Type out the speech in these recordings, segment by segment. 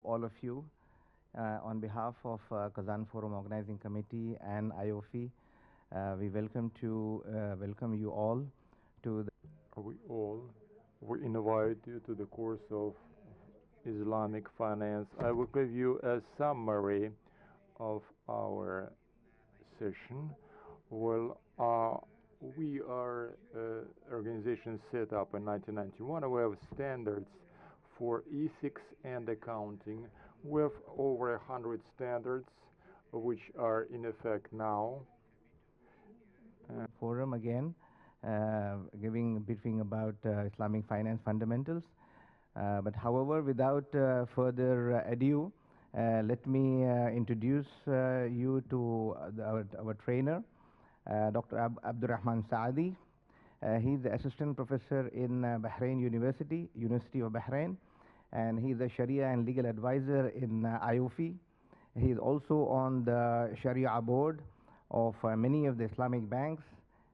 all of you. On behalf of Kazan Forum Organizing Committee and IOFI, we welcome you all to the We all we invite you to the course of Islamic finance. I will give you a summary of our session. Well, we are an organization set up in 1991. We have standards for ethics and accounting. We have over 100 standards which are in effect now. forum again, giving a briefing about Islamic finance fundamentals. But however, without further ado, let me introduce you to our trainer, Dr. Abdurrahman Saadi. He's the assistant professor in Bahrain University of Bahrain, and he's a Sharia and legal advisor in IOFI. He's also on the Sharia board of many of the Islamic banks,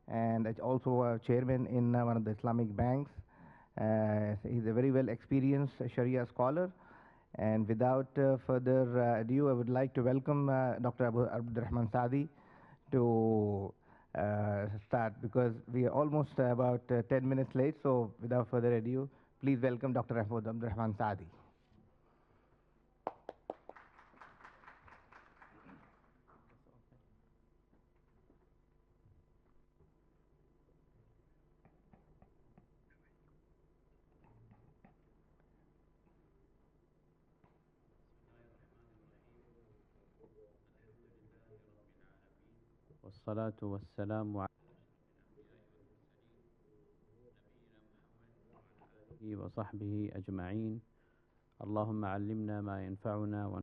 and it's also a chairman in one of the Islamic banks. He's a very well experienced Sharia scholar. And without further ado, I would like to welcome Dr. Abdurrahman Saadi to start, because we are almost about 10 minutes late. So without further ado, please welcome Dr. Abdurrahman Saadi. والصلاة والسلام على آله وصحبه أجمعين. اللهم علمنا ما ينفعنا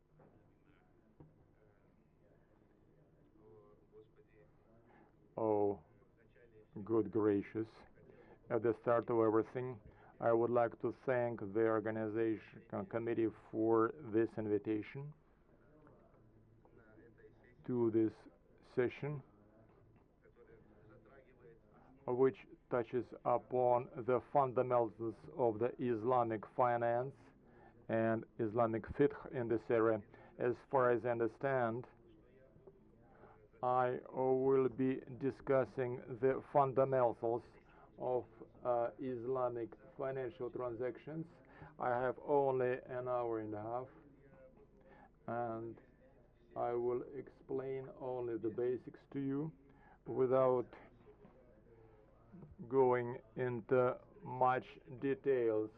Oh, good gracious. At the start of everything, I would like to thank the organization committee for this invitation to this session, which touches upon the fundamentals of the Islamic finance and Islamic fiqh in this area. As far as I understand, I will be discussing the fundamentals of Islamic financial transactions. I have only an hour and a half, and I will explain only the basics to you without going into much details.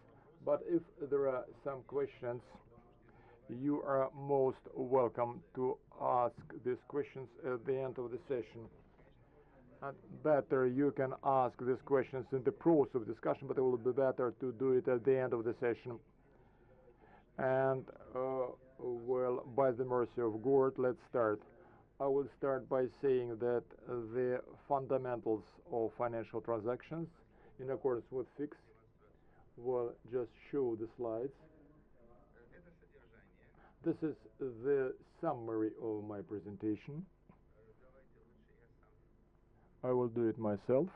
But if there are some questions, you are most welcome to ask these questions at the end of the session. And better you can ask these questions in the process of discussion, but it will be better to do it at the end of the session. And well, by the mercy of God, let's start. I will start by saying that the fundamentals of financial transactions in accordance with fiqh will just show the slides. This is the summary of my presentation. I will do it myself.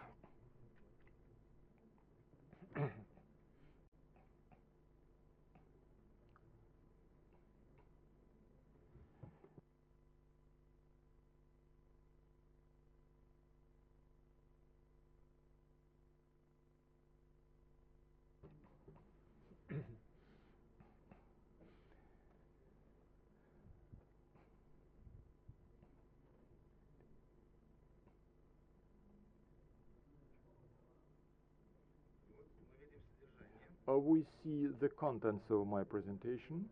We see the contents of my presentation.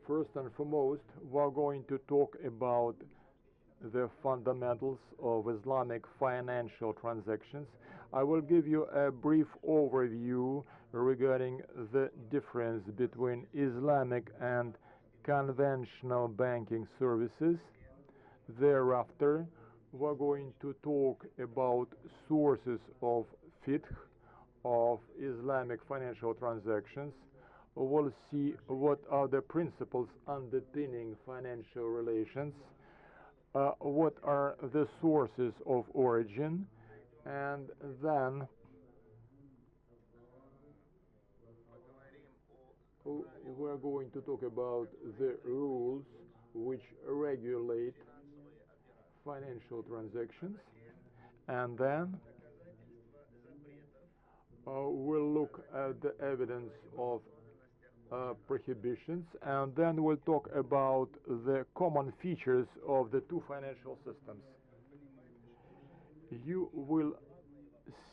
First and foremost, we're going to talk about the fundamentals of Islamic financial transactions. I will give you a brief overview regarding the difference between Islamic and conventional banking services. Thereafter, we're going to talk about sources of fiqh, of Islamic financial transactions. We'll see what are the principles underpinning financial relations, what are the sources of origin, and then we're going to talk about the rules which regulate financial transactions, and then we'll look at the evidence of prohibitions, and then we'll talk about the common features of the two financial systems. You will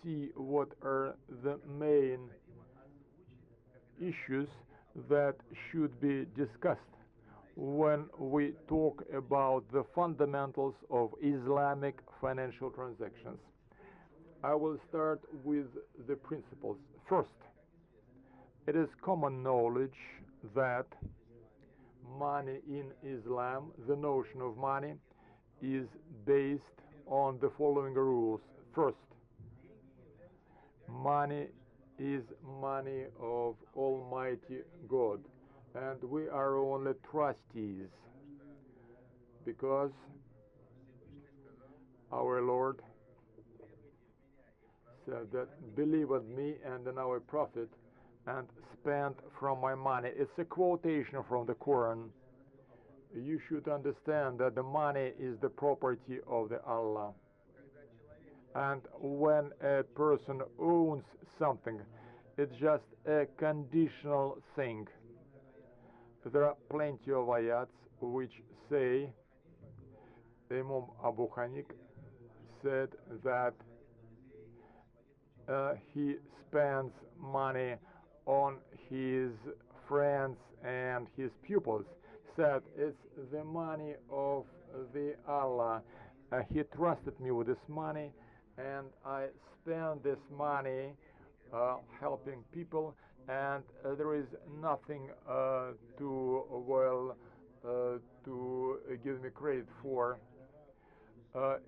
see what are the main issues that should be discussed when we talk about the fundamentals of Islamic financial transactions. I will start with the principles. First, it is common knowledge that money in Islam, the notion of money, is based on the following rules. First, money is money of Almighty God, and we are only trustees, because our Lord said that, believe on me and in our prophet and spend from my money. It's a quotation from the Quran. You should understand that the money is the property of the Allah, and when a person owns something, it's just a conditional thing. There are plenty of ayats which say, Imam Abu Hanik said that he spends money on his friends and his pupils. Said it's the money of the Allah. He trusted me with this money, and I spend this money helping people, and there is nothing to give me credit for.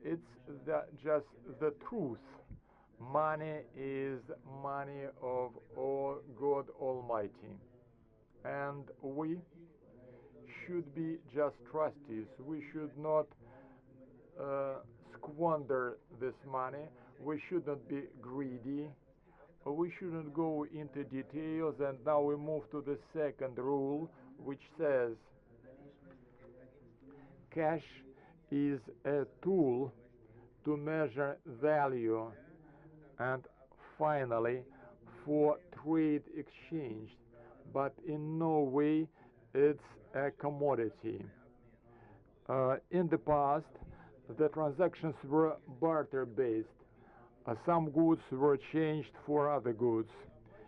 It's just the truth. Money is money of God Almighty, and we should be just trustees. We should not squander this money. We should not be greedy. We shouldn't go into details. And now we move to the second rule, which says cash is a tool to measure value, and finally for trade exchange, but in no way it's a commodity. In the past, the transactions were barter based. Some goods were changed for other goods.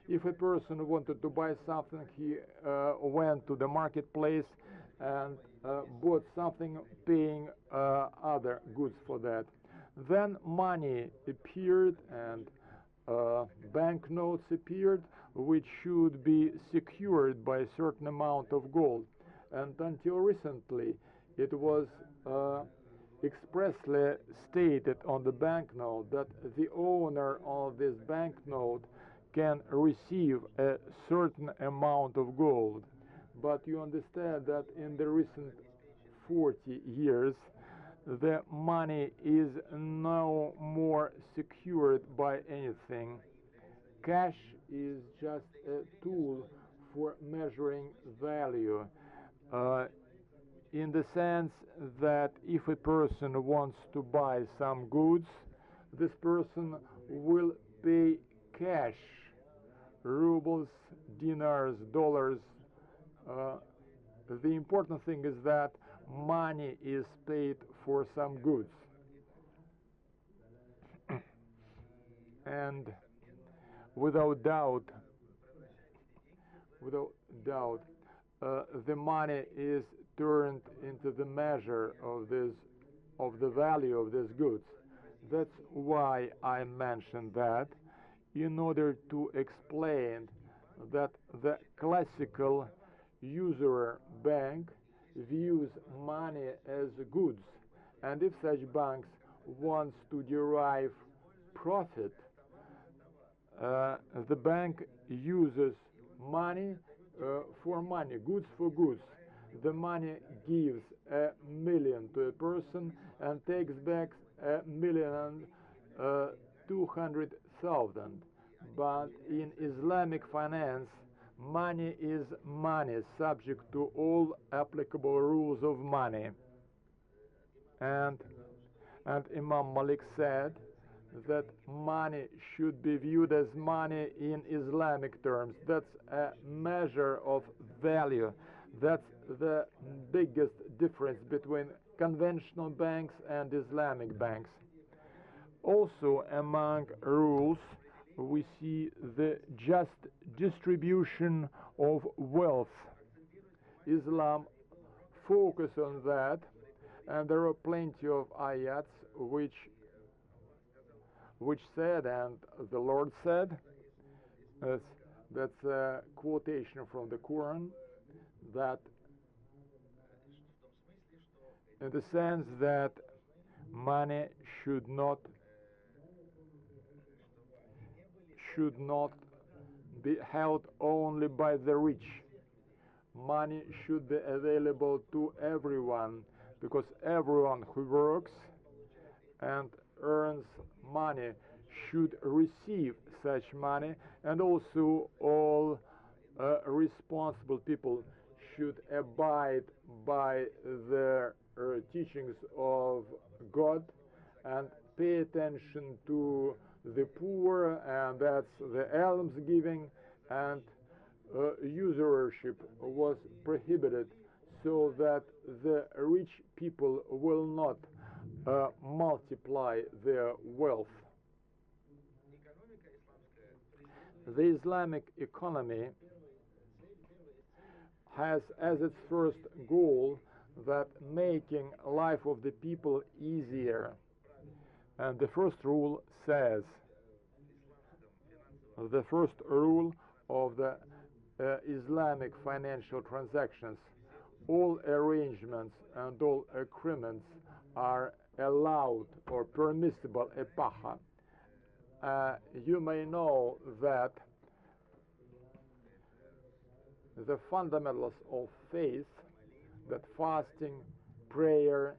If a person wanted to buy something, he went to the marketplace and bought something, paying other goods for that. Then money appeared, and banknotes appeared, which should be secured by a certain amount of gold. And until recently, it was expressly stated on the banknote that the owner of this banknote can receive a certain amount of gold. But you understand that in the recent 40 years, the money is no more secured by anything. Cash is just a tool for measuring value, in the sense that if a person wants to buy some goods, this person will pay cash, rubles, dinars, dollars. The important thing is that money is paid for some goods. And without doubt, the money is turned into the measure of the value of these goods. That's why I mentioned that, in order to explain that the classical usurer bank views money as goods, and if such banks wants to derive profit, the bank uses money for money, goods for goods. The money gives $1 million to a person and takes back $1,200,000. But in Islamic finance, Money is money, subject to all applicable rules of money. And, and Imam Malik said that money should be viewed as money in Islamic terms. That's a measure of value. That's the biggest difference between conventional banks and Islamic banks. Also, among rules, we see the just distribution of wealth. Islam focuses on that, and there are plenty of ayats which said, and the Lord said, that's a quotation from the Quran, that in the sense that money should not be held only by the rich. Money should be available to everyone, because everyone who works and earns money should receive such money, and also all responsible people should abide by the teachings of God and pay attention to the poor, and that's the alms giving, and usurership was prohibited, so that the rich people will not multiply their wealth. The Islamic economy has as its first goal that making life of the people easier. And the first rule says, the first rule of the Islamic financial transactions, all arrangements and all agreements are allowed or permissible epaha. You may know that the fundamentals of faith, that fasting, prayer,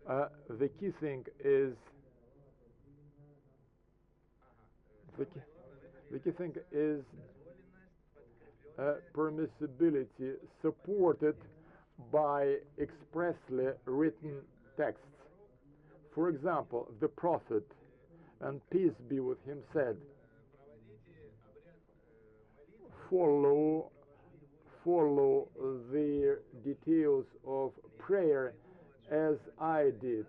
the key thing is permissibility supported by expressly written texts. For example, the Prophet, and peace be with him, said, follow the details of prayer as I did.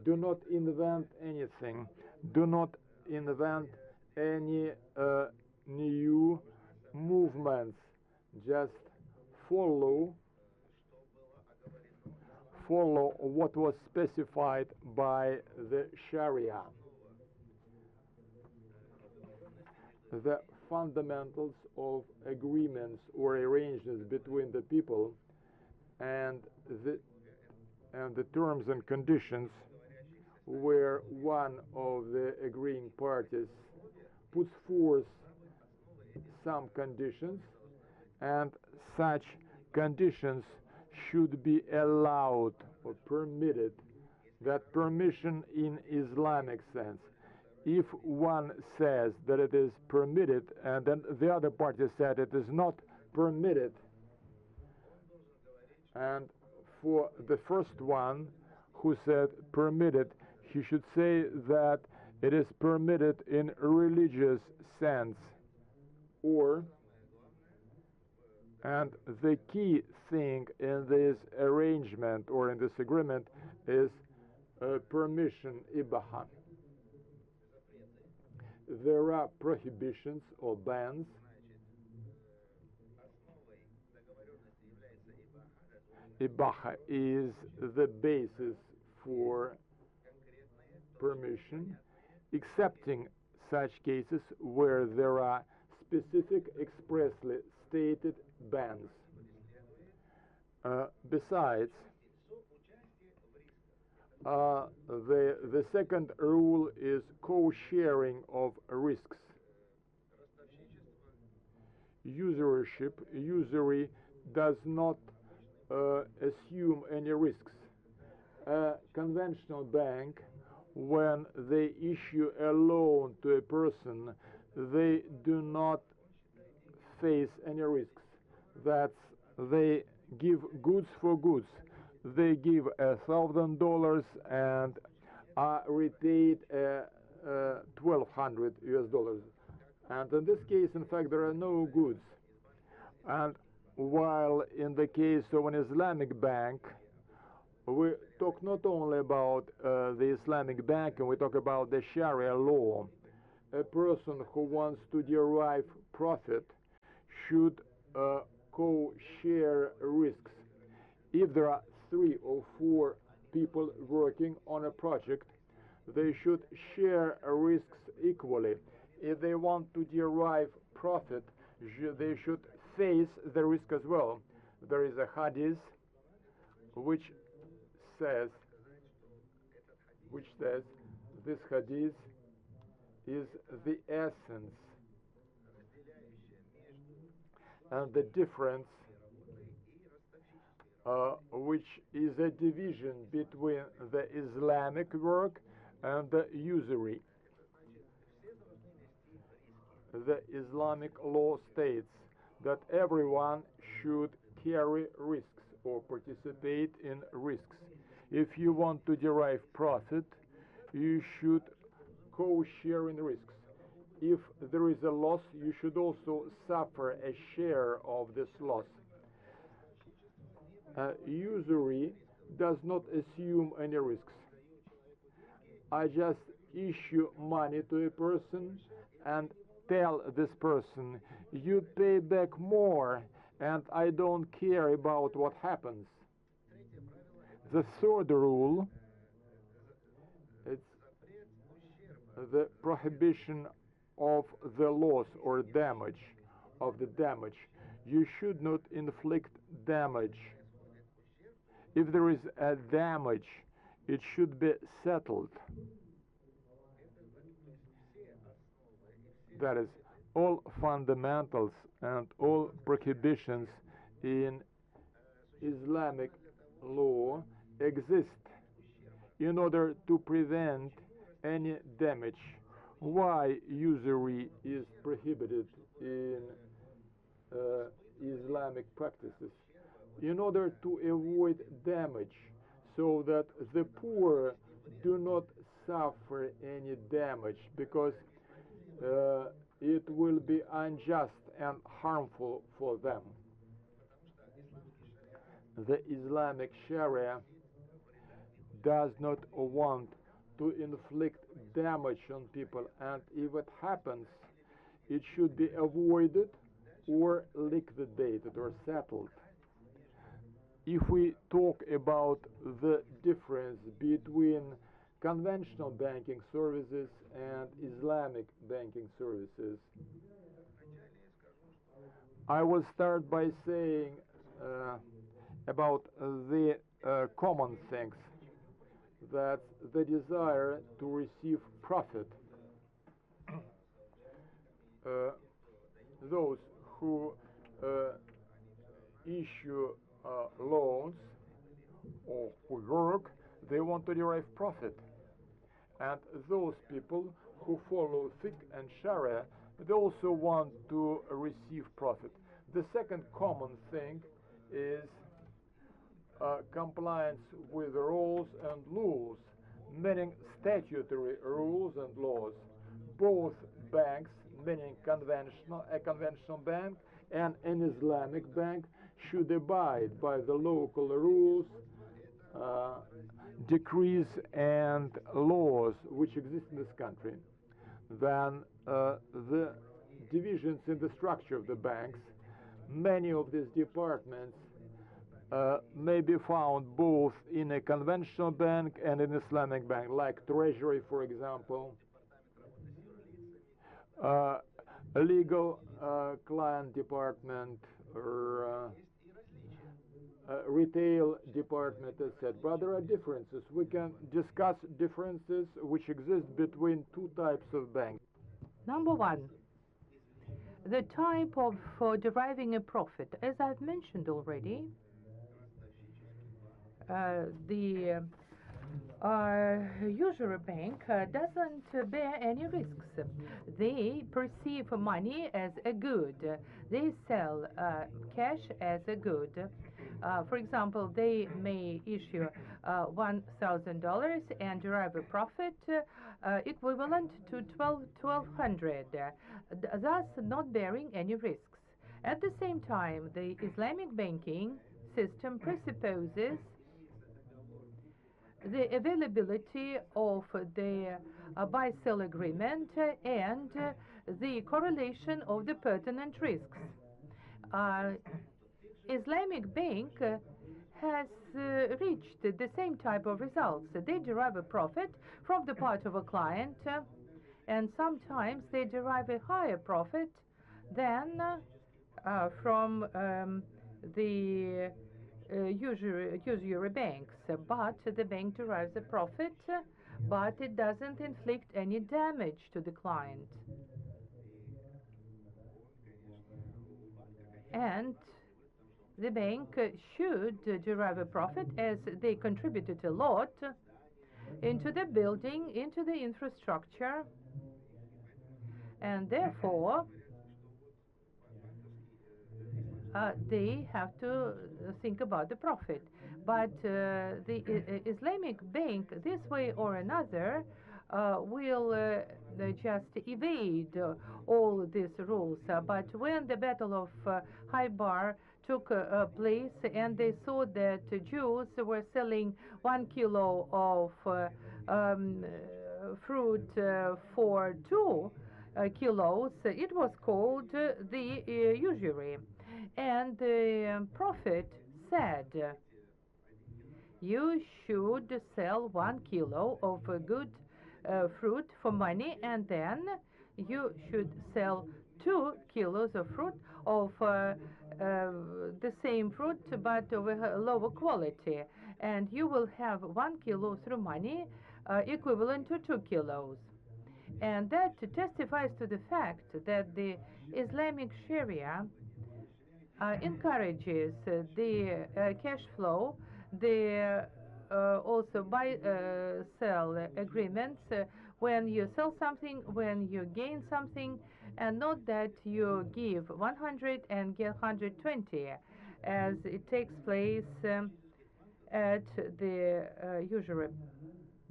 Do not invent anything. Do not invent any new movements. Just follow what was specified by the Sharia. The fundamentals of agreements or arrangements between the people and the terms and conditions, where one of the agreeing parties puts forth some conditions, and such conditions should be allowed or permitted. That permission in Islamic sense. If one says that it is permitted and then the other party said it is not permitted, and for the first one who said permitted, he should say that it is permitted in religious sense, and the key thing in this arrangement or in this agreement is permission, ibaha. There are prohibitions or bans. Ibaha is the basis for permission, excepting such cases where there are specific expressly stated bans. Besides, the second rule is co-sharing of risks. Usury does not assume any risks. A conventional bank when they issue a loan to a person, they do not face any risks. That's they give goods for goods. They give $1,000 and are repaid 1,200 US dollars. And in this case, in fact, there are no goods. And while in the case of an Islamic bank, we talk not only about the Islamic bank, and we talk about the Sharia law. A person who wants to derive profit should co-share risks. If there are 3 or 4 people working on a project, they should share risks equally. If they want to derive profit, they should face the risk as well. There is a hadith which says this hadith is the essence and the difference which is a division between the Islamic work and the usury. The Islamic law states that everyone should carry risks or participate in risks. If you want to derive profit, you should co-share in risks. If there is a loss, you should also suffer a share of this loss. Usury does not assume any risks. I just issue money to a person and tell this person, you pay back more, and I don't care about what happens. The third rule, it's the prohibition of the loss or damage, of the damage. You should not inflict damage. If there is a damage, it should be settled. That is, all fundamentals and all prohibitions in Islamic law exist in order to prevent any damage. Why usury is prohibited in Islamic practices? In order to avoid damage, so that the poor do not suffer any damage, because it will be unjust and harmful for them. The Islamic Sharia does not want to inflict damage on people, and if it happens, it should be avoided or liquidated or settled. If we talk about the difference between conventional banking services and Islamic banking services, I will start by saying about the common things. That's the desire to receive profit. Those who issue loans or who work, they want to derive profit. And those people who follow fiqh and sharia, they also want to receive profit. The second common thing is compliance with rules and laws, meaning statutory rules and laws. Both banks, meaning a conventional bank and an Islamic bank, should abide by the local rules, decrees and laws which exist in this country. Then the divisions in the structure of the banks, many of these departments may be found both in a conventional bank and an Islamic bank, like Treasury, for example, a legal client department, or retail department, etc. But there are differences. We can discuss differences which exist between two types of banks. Number one, the type of deriving a profit. As I've mentioned already, the Usually bank doesn't bear any risks. They perceive money as a good. They sell cash as a good. For example, they may issue $1,000 and derive a profit equivalent to 1,200, thus not bearing any risks. At the same time, the Islamic banking system presupposes the availability of the buy-sell agreement and the correlation of the pertinent risks. Islamic Bank has reached the same type of results. They derive a profit from the part of a client, and sometimes they derive a higher profit than from the usury banks. But the bank derives a profit, but it doesn't inflict any damage to the client. And the bank should derive a profit as they contributed a lot into the building, into the infrastructure, and therefore they have to think about the profit. But the Islamic bank, this way or another, will just evade all these rules. But when the Battle of Khaybar took place and they saw that Jews were selling 1 kilo of fruit for 2 kilos, it was called the usury. And the prophet said, you should sell 1 kilo of good fruit for money, and then you should sell 2 kilos of fruit of the same fruit but of a lower quality, and you will have 1 kilo through money equivalent to 2 kilos. And that testifies to the fact that the Islamic Sharia encourages the cash flow, the also buy-sell agreements when you sell something, when you gain something, and not that you give 100 and get 120, as it takes place at the usury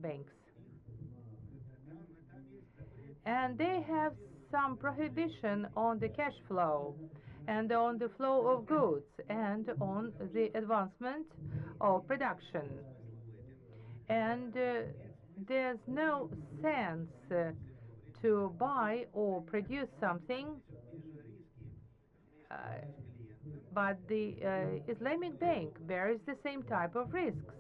banks. And they have some prohibition on the cash flow and on the flow of goods and on the advancement of production. And there's no sense to buy or produce something, but the Islamic bank bears the same type of risks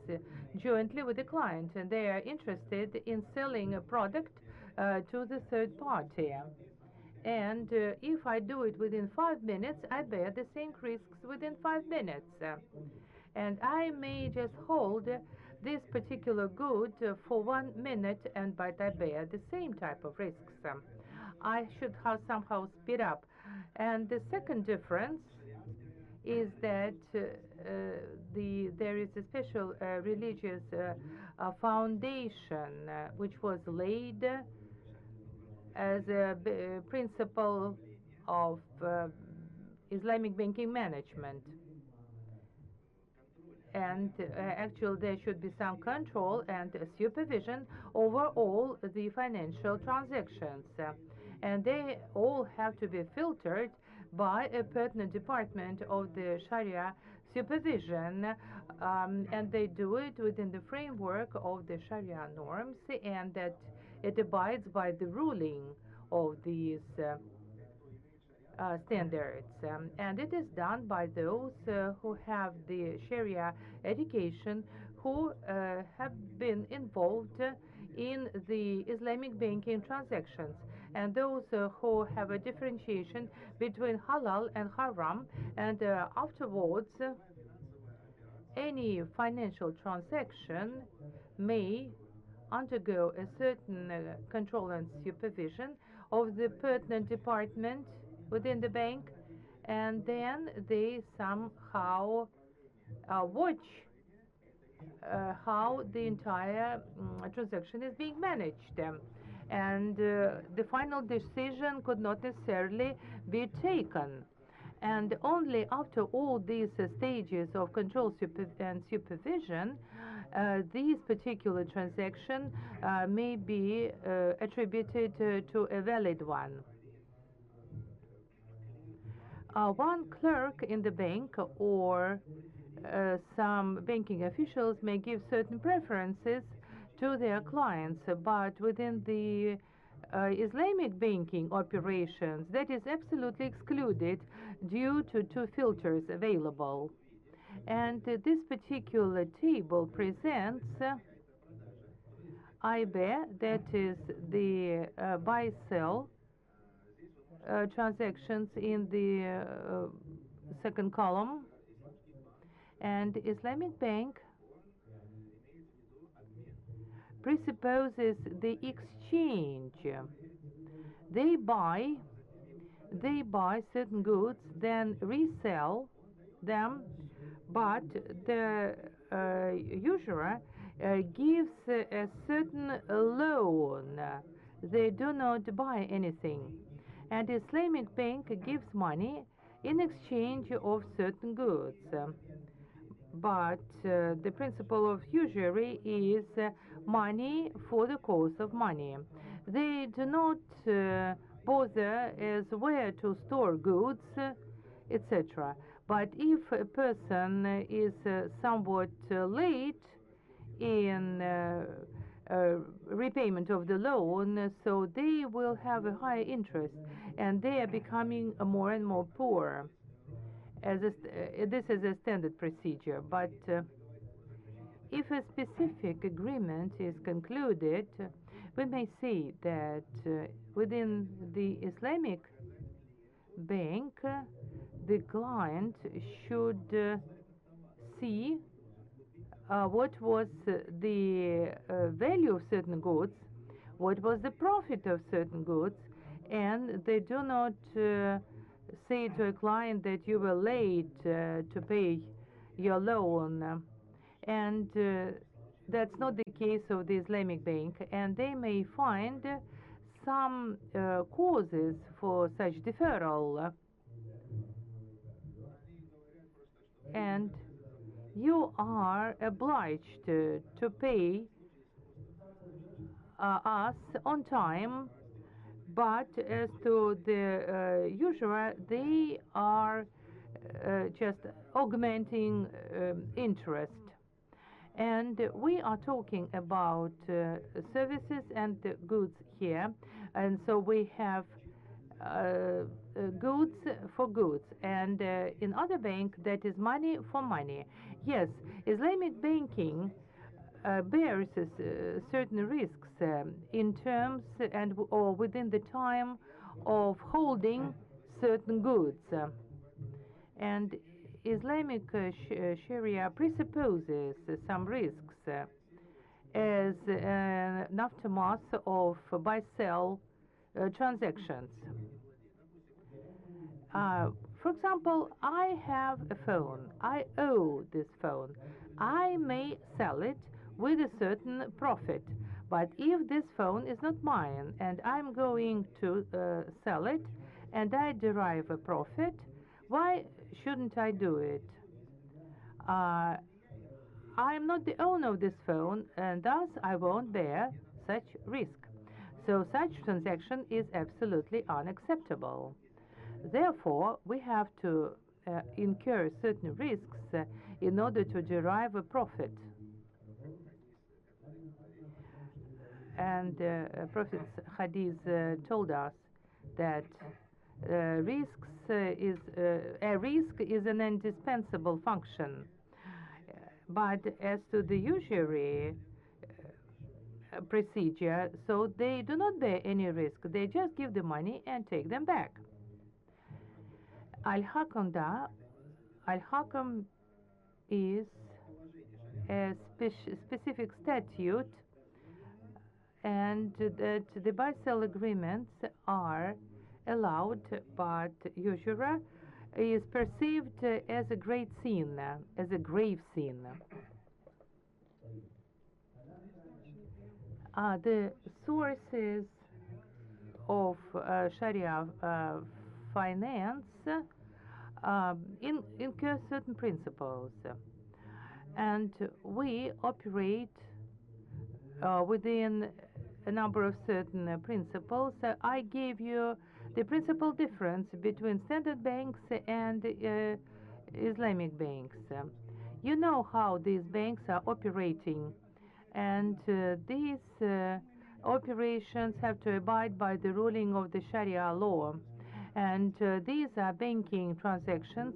jointly with the client, and they are interested in selling a product to the third party. And if I do it within 5 minutes, I bear the same risks within 5 minutes. And I may just hold this particular good for 1 minute, but I bear the same type of risks. I should have somehow speed up. And the second difference is that there is a special religious foundation which was laid as a principle of Islamic banking management. And actually there should be some control and supervision over all the financial transactions. And they all have to be filtered by a pertinent department of the Sharia supervision, and they do it within the framework of the Sharia norms, and that it abides by the ruling of these standards. And it is done by those who have the Sharia education, who have been involved in the Islamic banking transactions, and those who have a differentiation between halal and haram, and afterwards any financial transaction may undergo a certain control and supervision of the pertinent department within the bank, and then they somehow watch how the entire transaction is being managed. And the final decision could not necessarily be taken. And only after all these stages of control and supervision, these particular transaction may be attributed to a valid one. One clerk in the bank or some banking officials may give certain preferences to their clients, but within the Islamic banking operations, that is absolutely excluded due to two filters available. And this particular table presents IBE, that is the buy-sell transactions in the second column. And Islamic Bank presupposes the exchange. They buy certain goods, then resell them, but the usurer gives a certain loan. They do not buy anything. And Islamic Bank gives money in exchange of certain goods. But the principle of usury is money for the cause of money. They do not bother as where to store goods, etc. But if a person is somewhat late in repayment of the loan, so they will have a higher interest, and they are becoming more and more poor. This is a standard procedure, but if a specific agreement is concluded, we may say that within the Islamic bank, the client should see what was the value of certain goods, what was the profit of certain goods, and they do not say to a client that you were late to pay your loan. And that's not the case of the Islamic bank, and they may find some causes for such deferral. And you are obliged to pay us on time, but as to the usurer, they are just augmenting interest. And we are talking about services and goods here, and so we have goods for goods, and in other bank that is money for money. Yes, Islamic banking bears certain risks in terms and or within the time of holding certain goods. And Islamic Sharia presupposes some risks as an aftermath of buy-sell transactions. For example, I have a phone. I owe this phone. I may sell it with a certain profit. But if this phone is not mine and I'm going to sell it and I derive a profit, why shouldn't I do it? I'm not the owner of this phone, and thus I won't bear such risk. So such transaction is absolutely unacceptable. Therefore, we have to incur certain risks in order to derive a profit. And Prophet Hadith told us that a risk is an indispensable function. But as to the usury procedure, so they do not bear any risk. They just give the money and take them back. Al-Hakam is a specific statute, and that the buy-sell agreements are allowed, but usurer is perceived as a great sin, as a grave sin. The sources of Sharia finance incur certain principles, and we operate within a number of certain principles. I gave you the principal difference between standard banks and Islamic banks. You know how these banks are operating, and these operations have to abide by the ruling of the Sharia law. And these are banking transactions.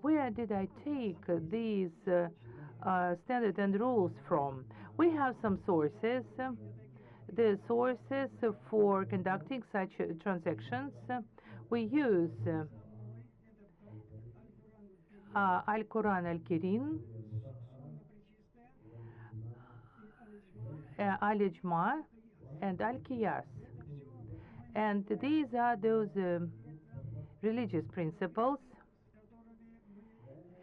Where did I take these standards and rules from? We have some sources. The sources for conducting such transactions, we use Al-Quran Al-Karim, Al-Ijma, and Al-Qiyas. And these are those religious principles,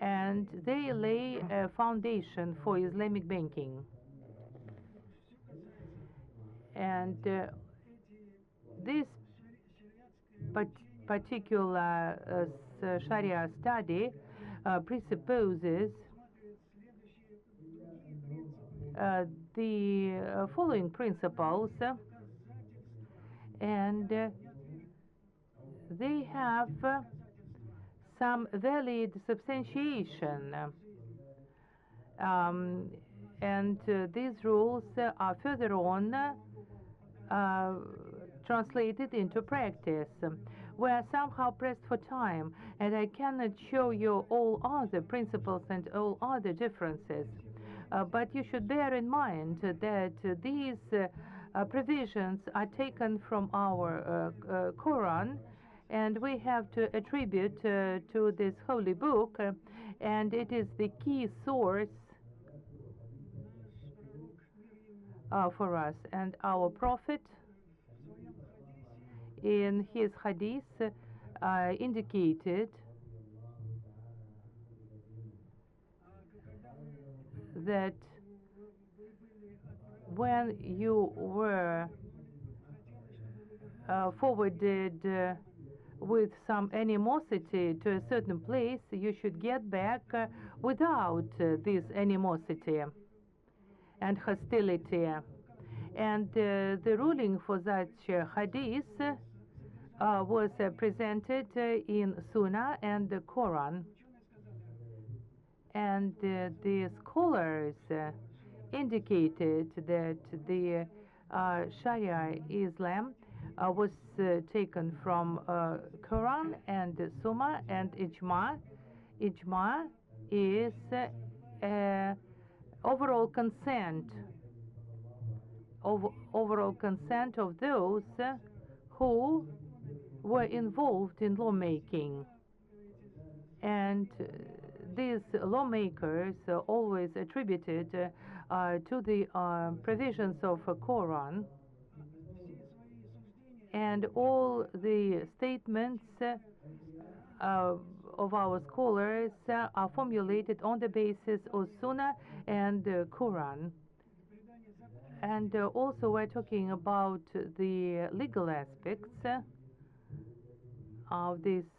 and they lay a foundation for Islamic banking. And this particular Sharia study presupposes the following principles, and they have some valid substantiation. And these rules are further on translated into practice. We are somehow pressed for time, and I cannot show you all other principles and all other differences. But you should bear in mind that these provisions are taken from our Quran, and we have to attribute to this holy book, and it is the key source for us. And our Prophet, in his hadith, indicated that when you were forwarded with some animosity to a certain place, you should get back without this animosity and hostility. And the ruling for that hadith was presented in Sunnah and the Quran. And the scholars indicated that the Sharia Islam was taken from Quran and Sunnah and Ijma. Ijma is overall consent of those who were involved in lawmaking. And these lawmakers always attributed to the provisions of Quran, and all the statements of our scholars are formulated on the basis of Sunnah and Quran. And also we're talking about the legal aspects of these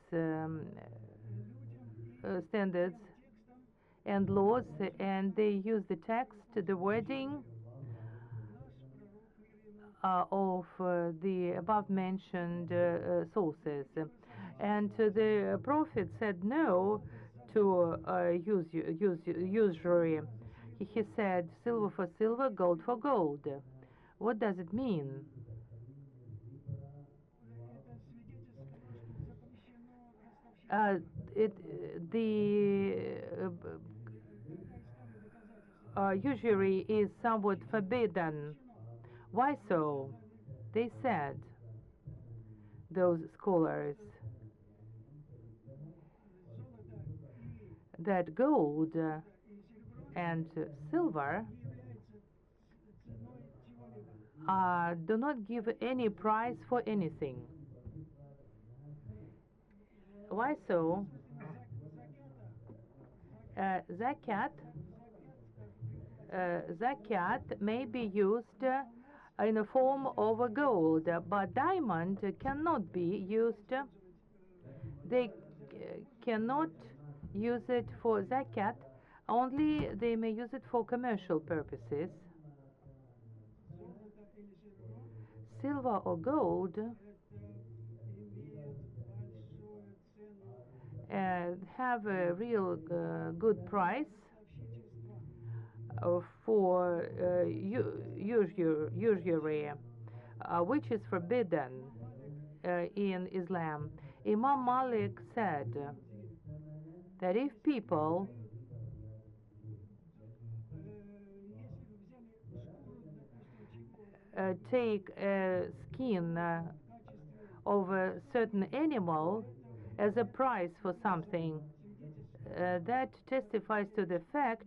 standards and laws, and they use the text, the wording of the above mentioned sources. And the Prophet said no to usury. He said silver for silver, gold for gold. What does it mean? Usury is somewhat forbidden. Why so? They said, those scholars, that gold and silver do not give any price for anything. Why so? Zakat zakat may be used in a form of a gold, but diamond cannot be used. They cannot use it for zakat, only they may use it for commercial purposes. Silver or gold have a real good price for usury, which is forbidden in Islam. Imam Malik said that if people take a skin of a certain animal as a price for something, that testifies to the fact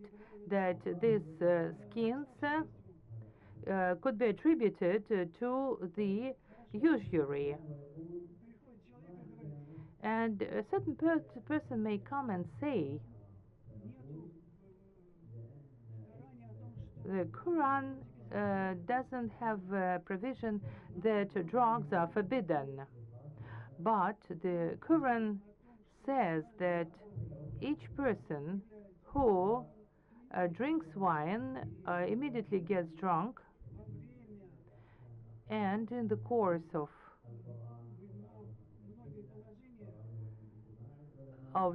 that these skins could be attributed to the usury. And a certain person may come and say, the Quran doesn't have a provision that drugs are forbidden, but the Quran says that each person who drinks wine immediately gets drunk, and in the course of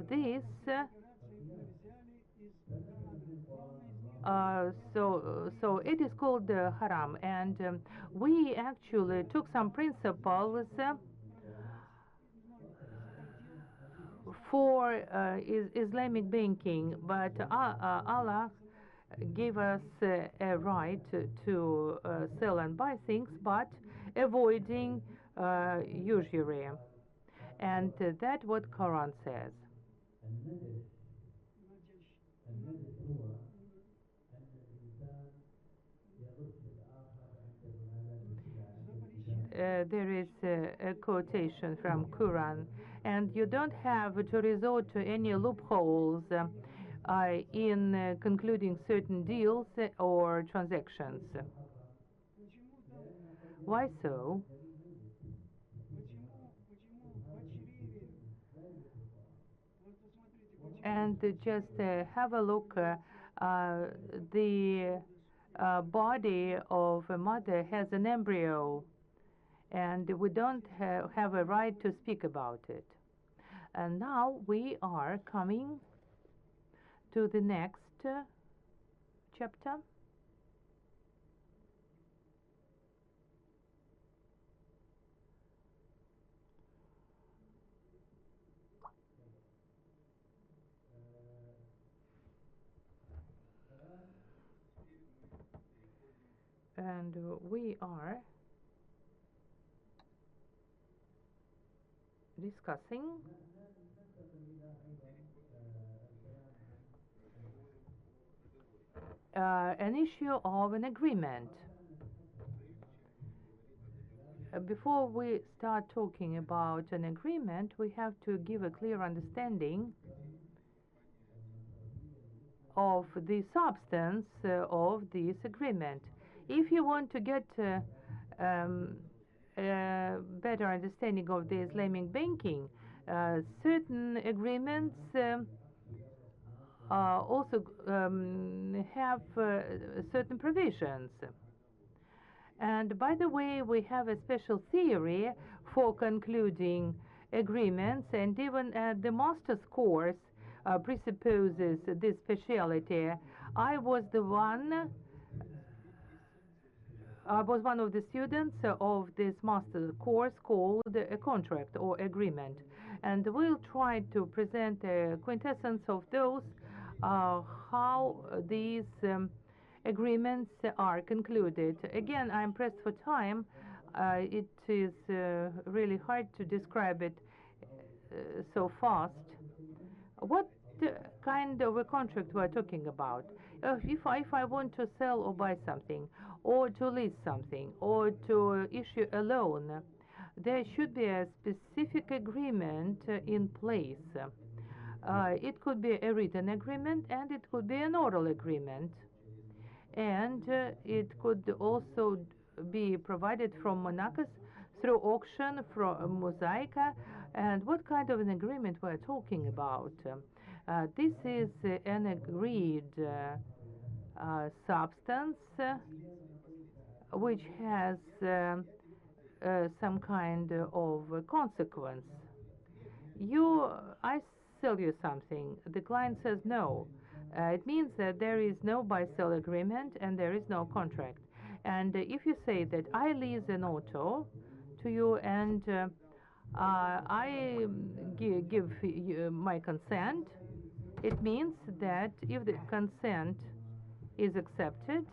this, so it is called haram, and we actually took some principles for Islamic banking, but Allah gave us a right to sell and buy things, but avoiding usury, and that's what Quran says. There is a quotation from Quran, and you don't have to resort to any loopholes in concluding certain deals or transactions. Why so? And just have a look, the body of a mother has an embryo, and we don't have a right to speak about it. And now we are coming to the next chapter. And we are discussing an issue of an agreement. Before we start talking about an agreement, we have to give a clear understanding of the substance of this agreement. If you want to get a better understanding of the Islamic banking, certain agreements also have certain provisions. And by the way, we have a special theory for concluding agreements, and even the master's course presupposes this speciality. I was one of the students of this master course called a contract or agreement, and we'll try to present a quintessence of those how these agreements are concluded. Again, I'm pressed for time. It is really hard to describe it so fast. What kind of a contract we're talking about? If I want to sell or buy something, or to lease something, or to issue a loan, there should be a specific agreement in place. It could be a written agreement, and it could be an oral agreement. and it could also be provided from Monaco through auction from Mosaica. And what kind of an agreement we're talking about? This is an agreed substance which has some kind of consequence. I sell you something. The client says no. It means that there is no buy-sell agreement and there is no contract. And if you say that I lease an auto to you and I give you my consent, it means that if the consent is accepted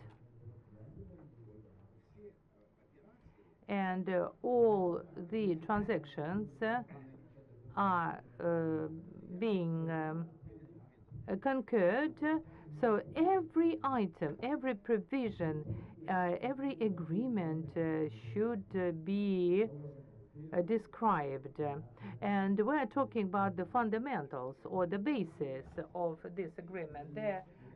and all the transactions are being concurred, so every item, every provision, every agreement should be described. And we're talking about the fundamentals or the basis of this agreement.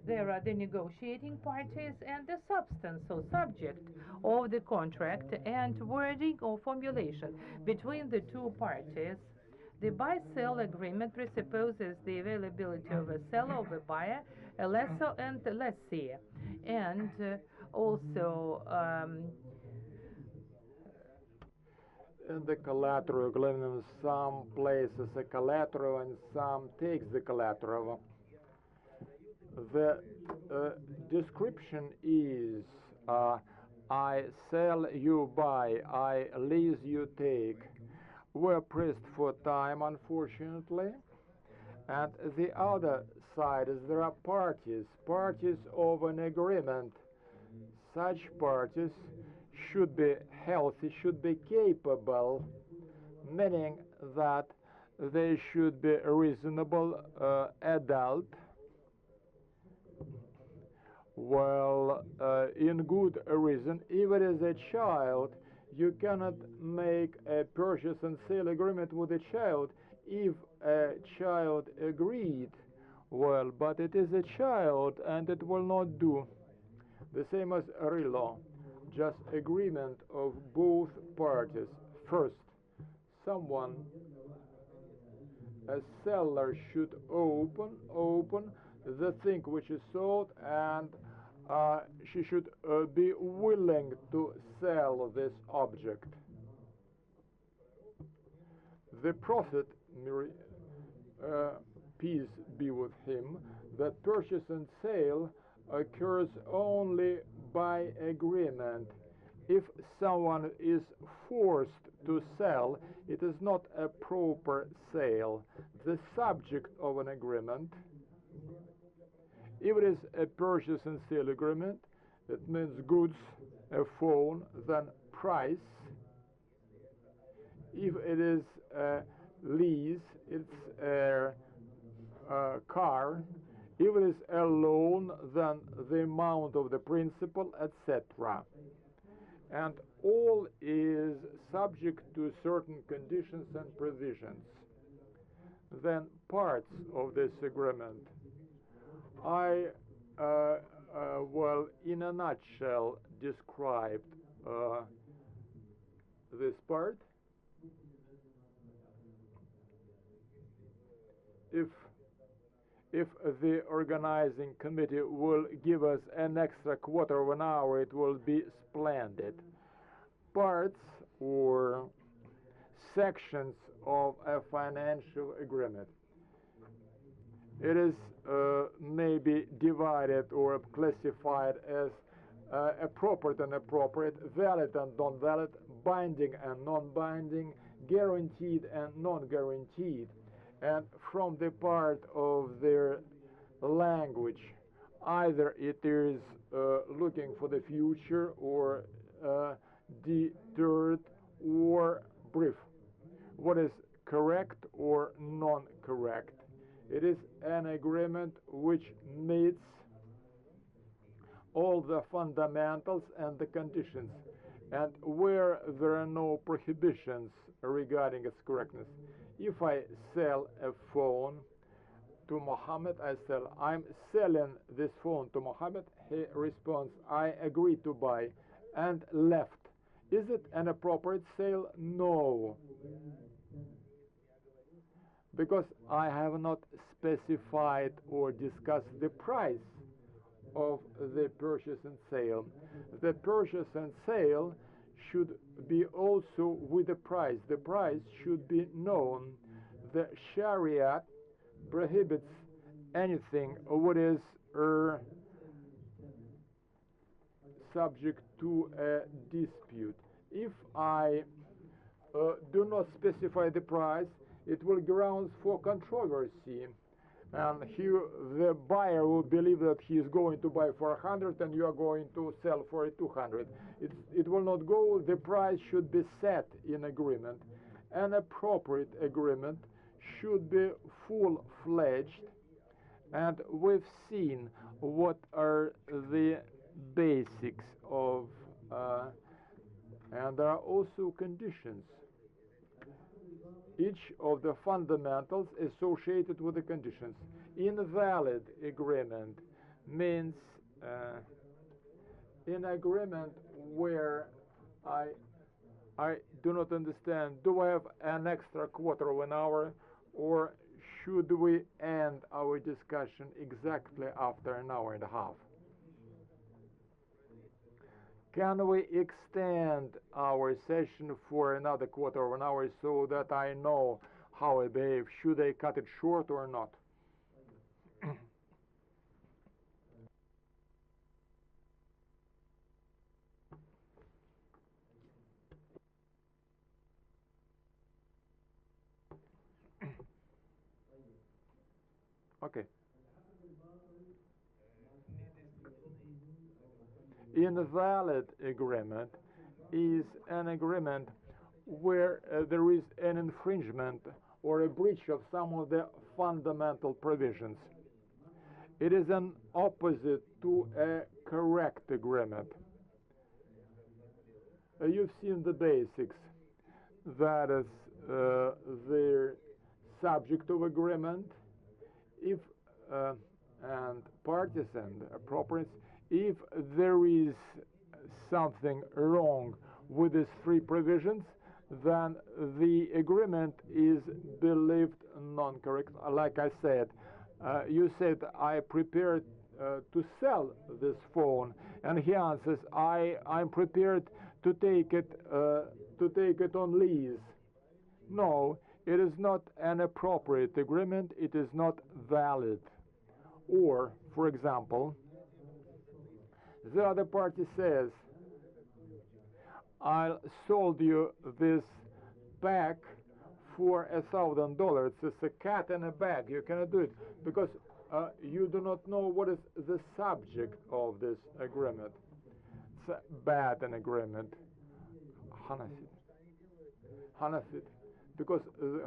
There are the negotiating parties and the substance or subject of the contract and wording or formulation between the two parties. The buy-sell agreement presupposes the availability of a seller, of a buyer, a lessor, and a lessee, and also in the collateral agreement, some places a collateral and some takes the collateral. The description is I sell, you buy, I lease, you take. We're pressed for time, unfortunately. And the other side is there are parties of an agreement. Such parties should be healthy, should be capable, meaning that they should be reasonable, adult. Well, in good reason, even as a child, you cannot make a purchase and sale agreement with a child if a child agreed. Well, but it is a child and it will not do. The same as a real law, just agreement of both parties. First, a seller should open the thing which is sold, and she should be willing to sell this object. The Prophet, peace be with him, that purchase and sale occurs only by agreement. If someone is forced to sell, it is not a proper sale. The subject of an agreement, if it is a purchase and sale agreement, it means goods, a phone, then price. If it is a lease, it's a car. If it is a loan, then the amount of the principal, etc. And all is subject to certain conditions and provisions. Then parts of this agreement. Well, in a nutshell, described this part. If the organizing committee will give us an extra quarter of an hour, it will be splendid. Parts or sections of a financial agreement. It is maybe divided or classified as appropriate and appropriate, valid and non-valid, binding and non-binding, guaranteed and non-guaranteed. And from the part of their language, either it is looking for the future or deterred or brief. What is correct or non-correct? It is an agreement which meets all the fundamentals and the conditions, and where there are no prohibitions regarding its correctness. If I sell a phone to Mohammed. I sell. I'm selling this phone to Mohammed. He responds, I agree to buy, and left. Is it an appropriate sale? No, because I have not specified or discussed the price of the purchase and sale. The purchase and sale should be also with the price. The price should be known. The Sharia prohibits anything what is subject to a dispute. If I do not specify the price, it will grounds for controversy, and the buyer will believe that he is going to buy for 100 and you are going to sell for 200. It will not go. The price should be set in agreement. An appropriate agreement should be full-fledged, and we've seen what are the basics of and there are also conditions. Each of the fundamentals associated with the conditions. Invalid agreement means in agreement where I do not understand, do I have an extra quarter of an hour, or should we end our discussion exactly after an hour and a half? Can we extend our session for another quarter of an hour so that I know how I behave? Should I cut it short or not? Okay. Invalid agreement is an agreement where there is an infringement or a breach of some of the fundamental provisions. It is an opposite to a correct agreement. You've seen the basics. That is the subject of agreement, if and parties and appropriates. If there is something wrong with these three provisions, then the agreement is believed non-correct. Like I said, you said, I prepared to sell this phone, and he answers, I'm prepared to take it on lease. No, it is not an appropriate agreement. It is not valid. Or, for example, the other party says, I sold you this pack for $1,000. It's a cat in a bag. You cannot do it because you do not know what is the subject of this agreement. It's a bad an agreement. Hanafit. Because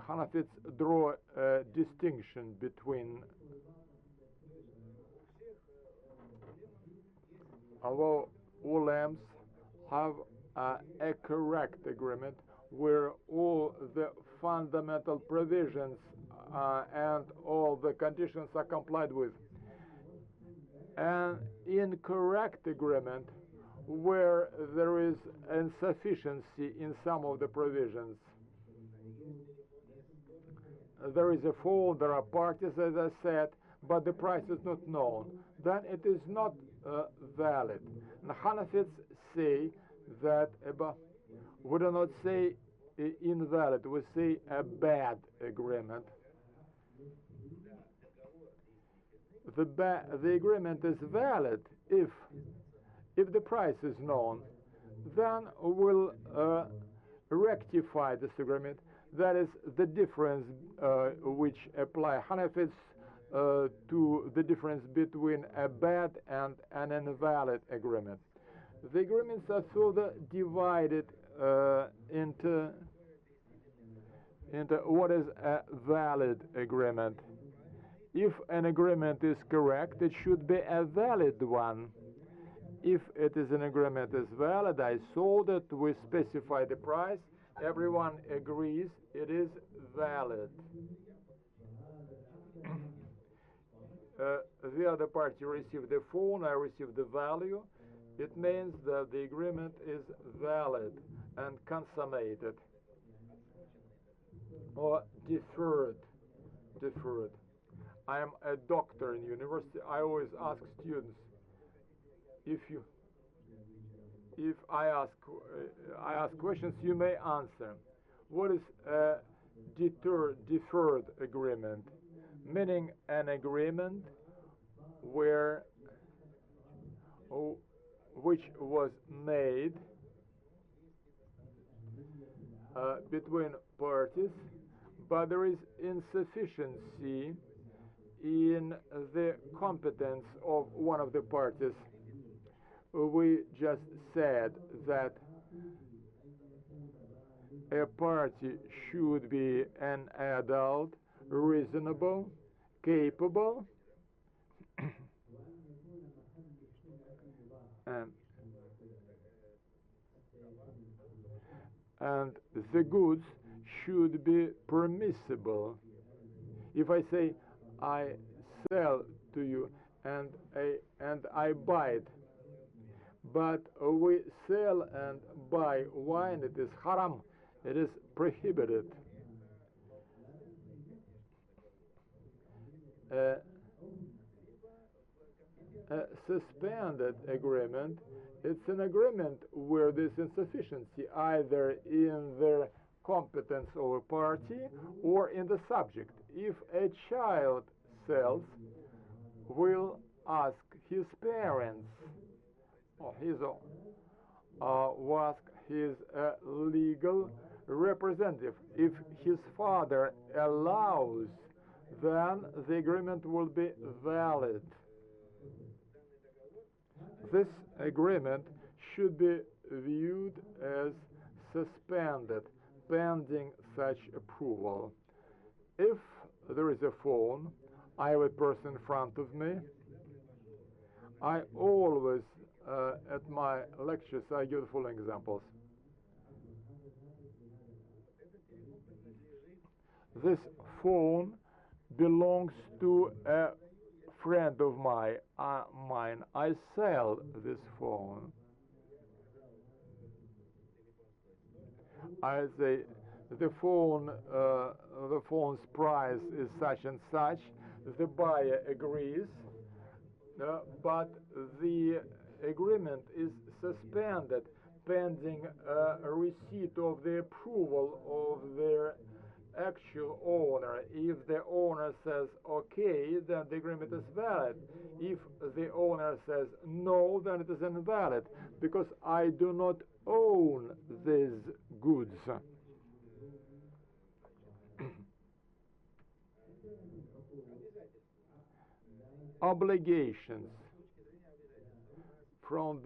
Hanafites draw a distinction between, although ulams have a correct agreement where all the fundamental provisions and all the conditions are complied with. An incorrect agreement where there is insufficiency in some of the provisions. There is a fault, there are parties, as I said, but the price is not known. Then it is not valid. And Hanafites say that we do not say invalid, we say a bad agreement. The agreement is valid if the price is known. Then we'll rectify this agreement. That is the difference which apply Hanafites to the difference between a bad and an invalid agreement. The agreements are further divided into what is a valid agreement. If an agreement is correct, it should be a valid one. If it is an agreement is valid, I sold it, we specify the price, everyone agrees it is valid. the other party received the phone, I received the value, it means that the agreement is valid and consummated or deferred. I am a doctor in university. I always ask students, if I ask questions, you may answer. What is a deferred agreement? Meaning an agreement which was made between parties, but there is insufficiency in the competence of one of the parties. We just said that a party should be an adult, reasonable, capable, and the goods should be permissible. If I say I sell to you and I buy it, but we sell and buy wine, it is haram, it is prohibited. A suspended agreement, it's an agreement where there's insufficiency either in the competence of a party or in the subject. If a child sells, will ask his parents, or will ask his legal representative. If his father allows, then the agreement will be valid. This agreement should be viewed as suspended, pending such approval. If there is a phone, I have a person in front of me. I always, at my lectures, I give the following examples. This phone belongs to a friend of mine. I sell this phone. I say the phone's price is such and such. The buyer agrees, but the agreement is suspended pending a receipt of the approval of their actual owner. If the owner says okay, then the agreement is valid. If the owner says no, then it is invalid, because I do not own these goods. Obligations from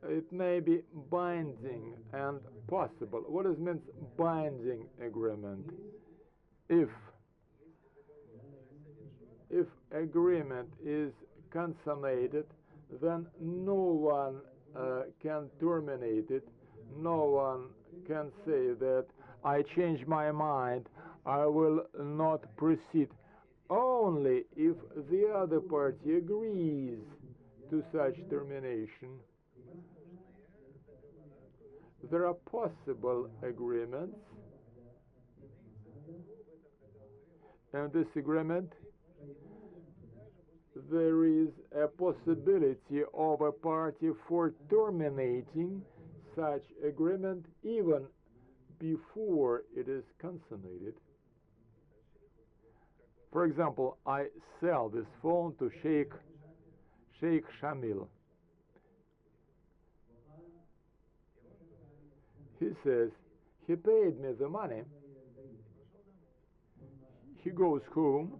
it may be binding and possible. What does means binding agreement? If agreement is consummated, then no one can terminate it. No one can say that I change my mind, I will not proceed. Only if the other party agrees to such termination. There are possible agreements, and this agreement, there is a possibility of a party for terminating such agreement even before it is consummated. For example, I sell this phone to Sheikh Shamil. He says, he paid me the money. He goes home.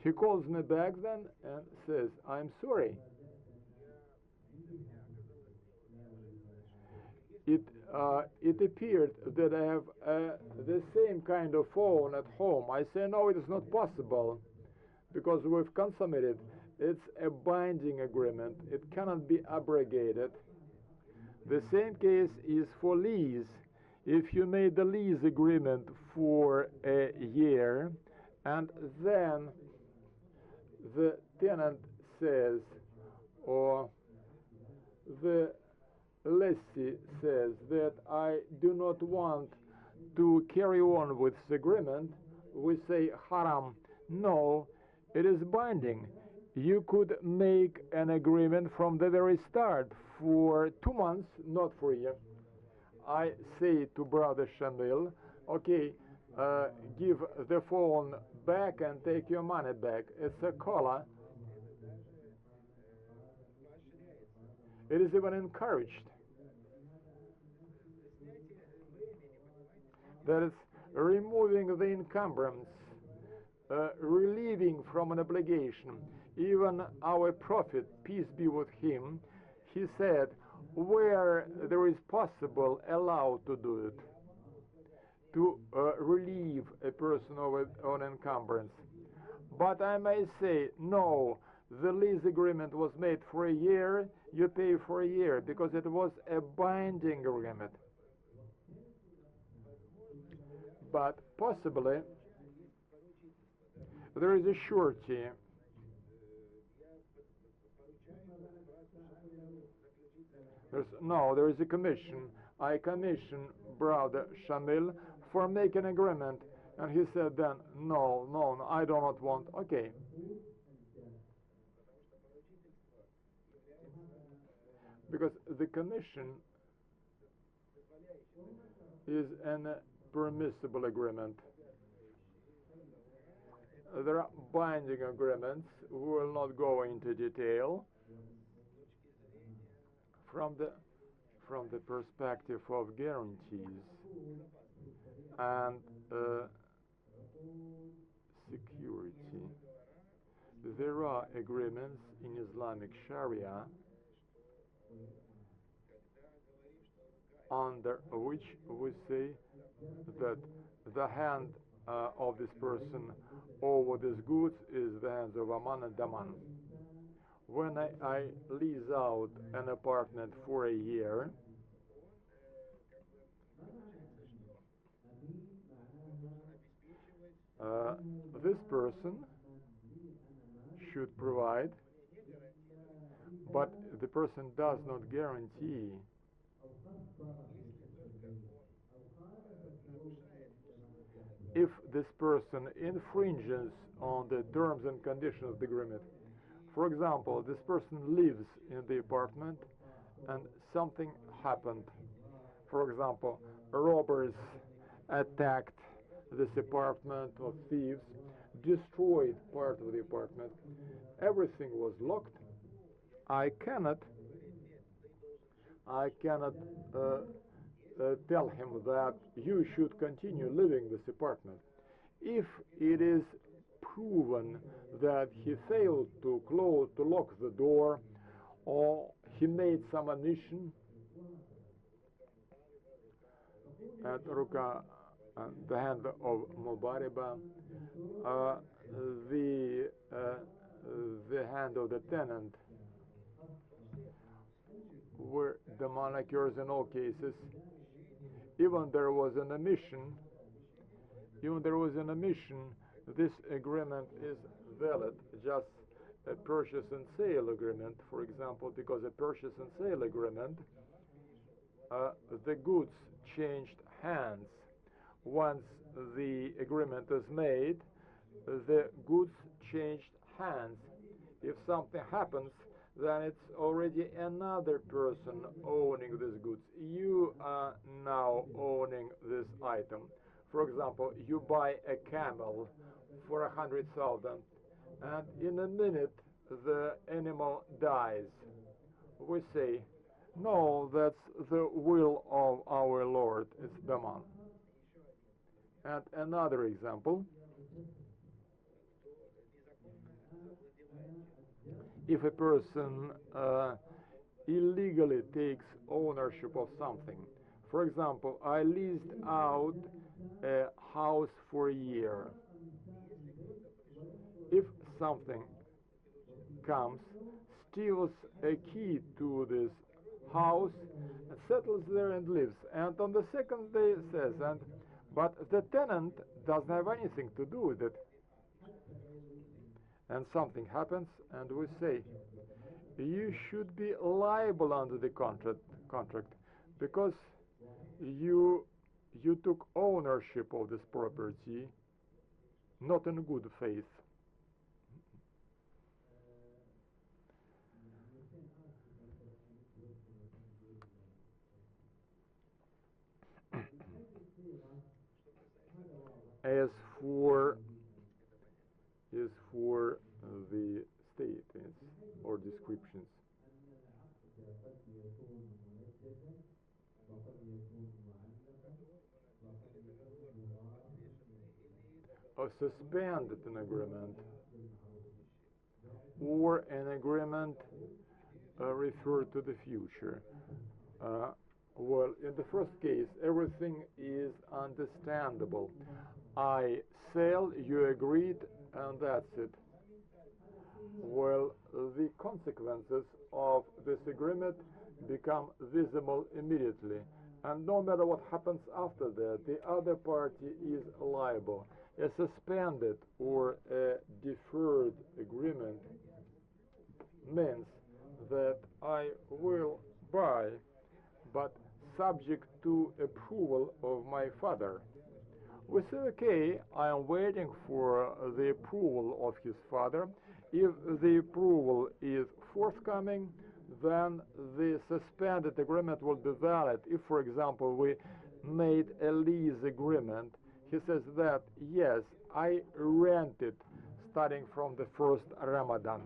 He calls me back then and says, I'm sorry. It appeared that I have the same kind of phone at home. I say, no, it is not possible, because we've consummated. It's a binding agreement. It cannot be abrogated. The same case is for lease. If you made the lease agreement for a year And then the tenant says, or the lessee says, that I do not want to carry on with this agreement. We say haram. No, it is binding. You could make an agreement from the very start for 2 months, not for a year. I say to brother Shamil, okay, give the phone back and take your money back. It's a collar. It is even encouraged. That is removing the encumbrance, relieving from an obligation. Even our Prophet, peace be with him, he said, where there is possible, allowed to do it, to relieve a person of an encumbrance. But I may say, no, the lease agreement was made for a year, you pay for a year, because it was a binding agreement. But possibly there is a surety. There is a commission. I commission brother Shamil for making an agreement, and he said then, no, I do not want. Okay. Because the commission is an permissible agreement. There are binding agreements. We will not go into detail. From the perspective of guarantees and security, there are agreements in Islamic Sharia under which we say that the hand of this person over these goods is the hands of Aman and Daman. When I lease out an apartment for a year, this person should provide, but the person does not guarantee. If this person infringes on the terms and conditions of the agreement, for example, this person lives in the apartment and something happened. For example, robbers attacked this apartment, or thieves destroyed part of the apartment. Everything was locked. I cannot tell him that you should continue living this apartment. If it is proven that he failed to lock the door, or he made some omission, at Ruka, the hand of Mubariba, the hand of the tenant, where the man occurs in all cases. Even there was an omission, this agreement is valid, just a purchase and sale agreement, for example, because a purchase and sale agreement, the goods changed hands. Once the agreement is made, the goods changed hands. If something happens, then it's already another person owning these goods. You are now owning this item. For example, you buy a camel for 100,000, and in a minute the animal dies. We say, no, that's the will of our Lord, it's Daman. And another example, if a person illegally takes ownership of something. For example, I leased out a house for a year. If something comes, steals a key to this house, settles there and lives, and on the second day says, but the tenant doesn't have anything to do with it. and something happens, and we say, you should be liable under the contract because you you took ownership of this property not in good faith. As for the statements or descriptions, a suspended an agreement or an agreement referred to the future. Uh, well, in the first case, everything is understandable. I sell, you agreed, and that's it. Well, the consequences of this agreement become visible immediately, and no matter what happens after that, the other party is liable. A suspended or a deferred agreement means that I will buy, but subject to approval of my father. We say, okay, I am waiting for the approval of his father. If the approval is forthcoming, then the suspended agreement will be valid. If, for example, we made a lease agreement, he says that, yes, I rent it starting from the first Ramadan.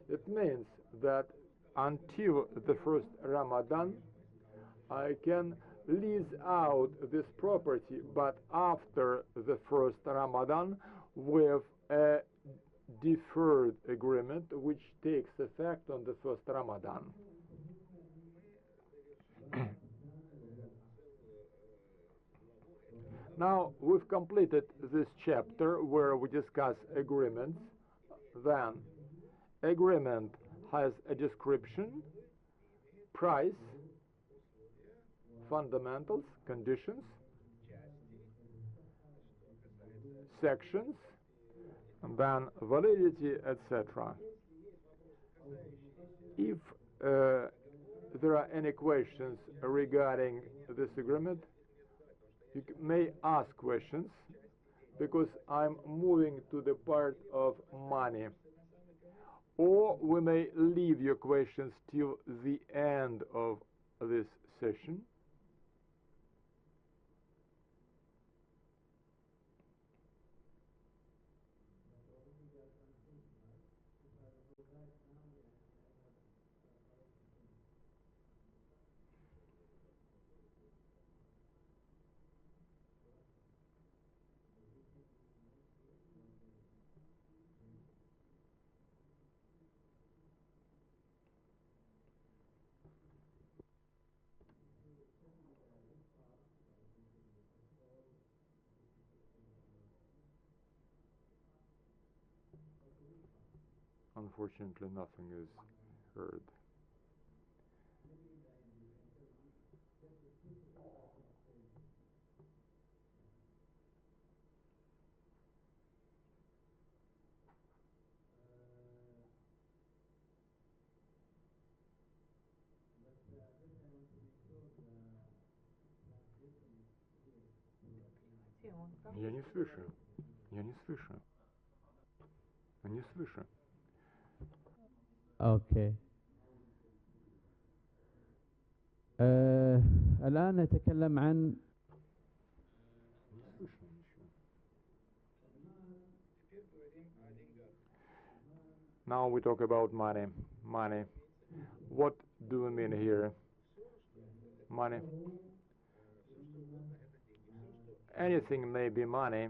It means that until the first Ramadan, I can lease out this property, but after the first Ramadan, with a deferred agreement which takes effect on the first Ramadan. Now we've completed this chapter where we discuss agreements. Then agreement has a description, price, fundamentals, conditions, sections, and then validity, etc. If there are any questions regarding this agreement, you may ask questions, because I'm moving to the part of money. Or we may leave your questions till the end of this session. Unfortunately, nothing is heard. Я не слышу. Я не слышу. Я не слышу. أوكي. الآن نتكلم عن Now we talk about money. Money. What do we mean here? Money. Anything may be money.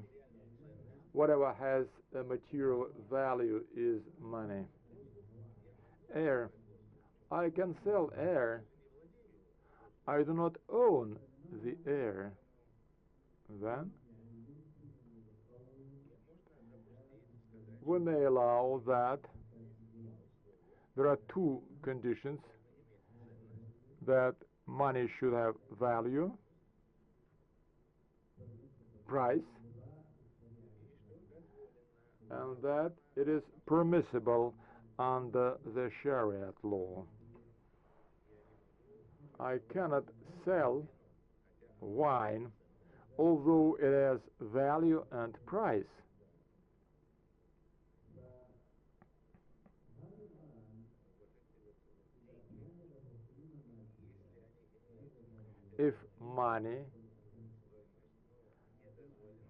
Whatever has a material value is money. Air. I can sell air. I do not own the air. Then we may allow that there are two conditions: that money should have value, price, and that it is permissible under the Sharia law. I cannot sell wine although it has value and price. If money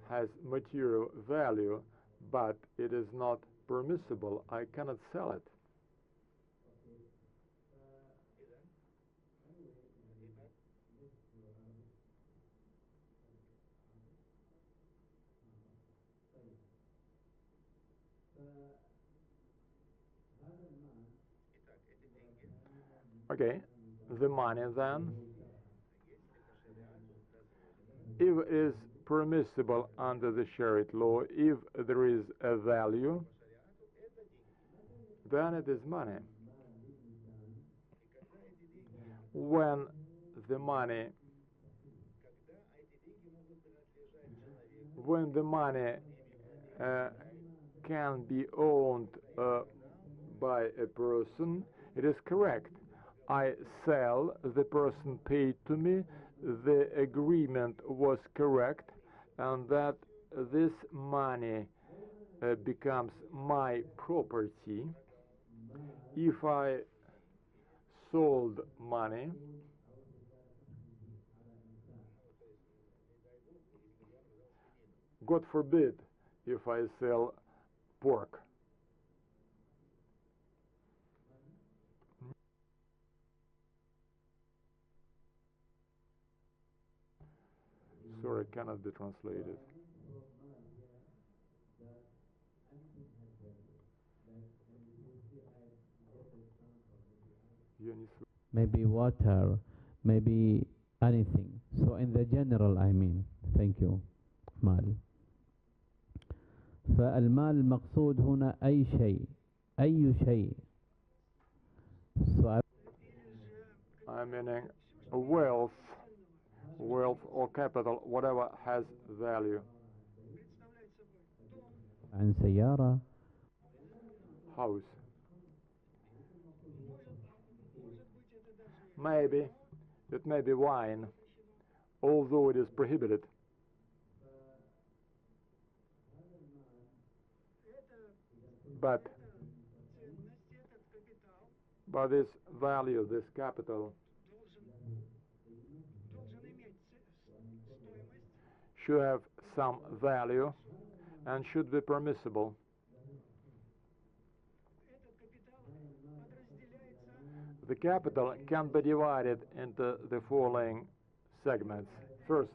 has material value but it is not permissible, I cannot sell it. Okay, the money then, if it is permissible under the Sharia law, if there is a value, then it is money. When the money can be owned by a person, it is correct. I sell, the person paid to me, the agreement was correct, and that this money becomes my property. If I sold money, God forbid if I sell pork. Sorry, cannot be translated. maybe water, maybe anything. So in the general, I mean. Thank you. مال. فالمال المقصود هنا أي شيء. أي شيء. So I meaning wealth or capital, whatever has value. عن سيارة. House. Maybe it may be wine, although it is prohibited. But this value, this capital, should have some value and should be permissible. The capital can be divided into the following segments. First,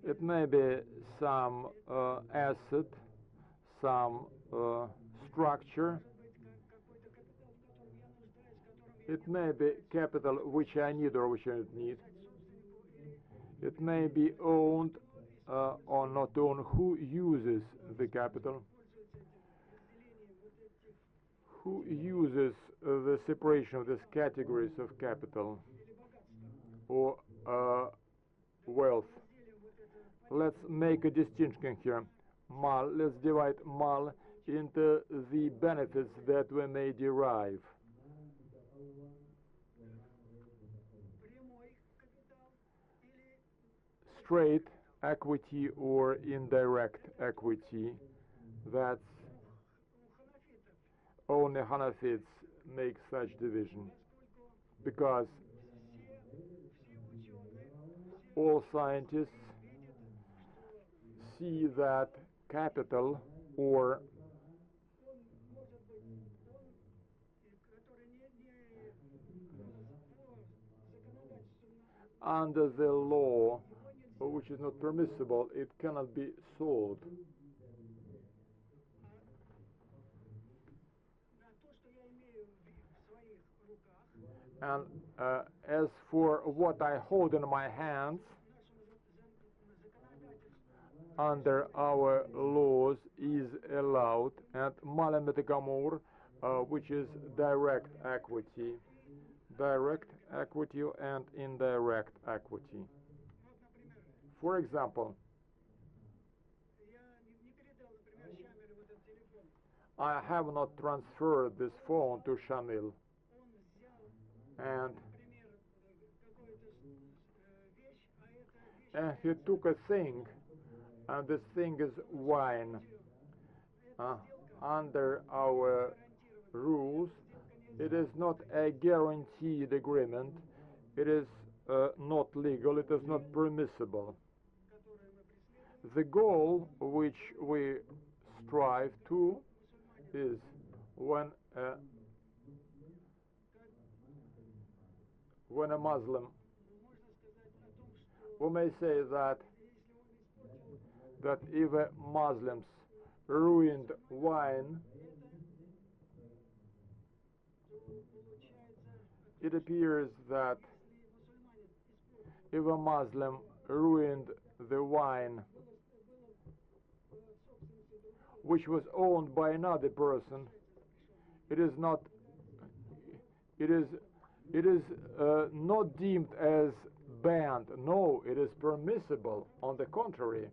it may be some asset, some structure. It may be capital which I need or which I don't need. It may be owned or not owned. Who uses the capital? Who uses the separation of these categories of capital or wealth? Let's make a distinction here. Mal, let's divide mal into the benefits that we may derive. Straight equity or indirect equity. That's only Hanafites make such division, because all scientists see that capital or under the law, which is not permissible, it cannot be sold. And as for what I hold in my hands, under our laws is allowed, and malametegamur, which is direct equity and indirect equity. For example, I have not transferred this phone to Shamil, and he took a thing, and this thing is wine. Under our rules, it is not a guaranteed agreement. It is not legal. It is not permissible. The goal which we strive to is when a Muslim, we may say that if Muslims ruined wine, it appears that if a Muslim ruined the wine which was owned by another person, it is not deemed as banned. No, it is permissible. On the contrary,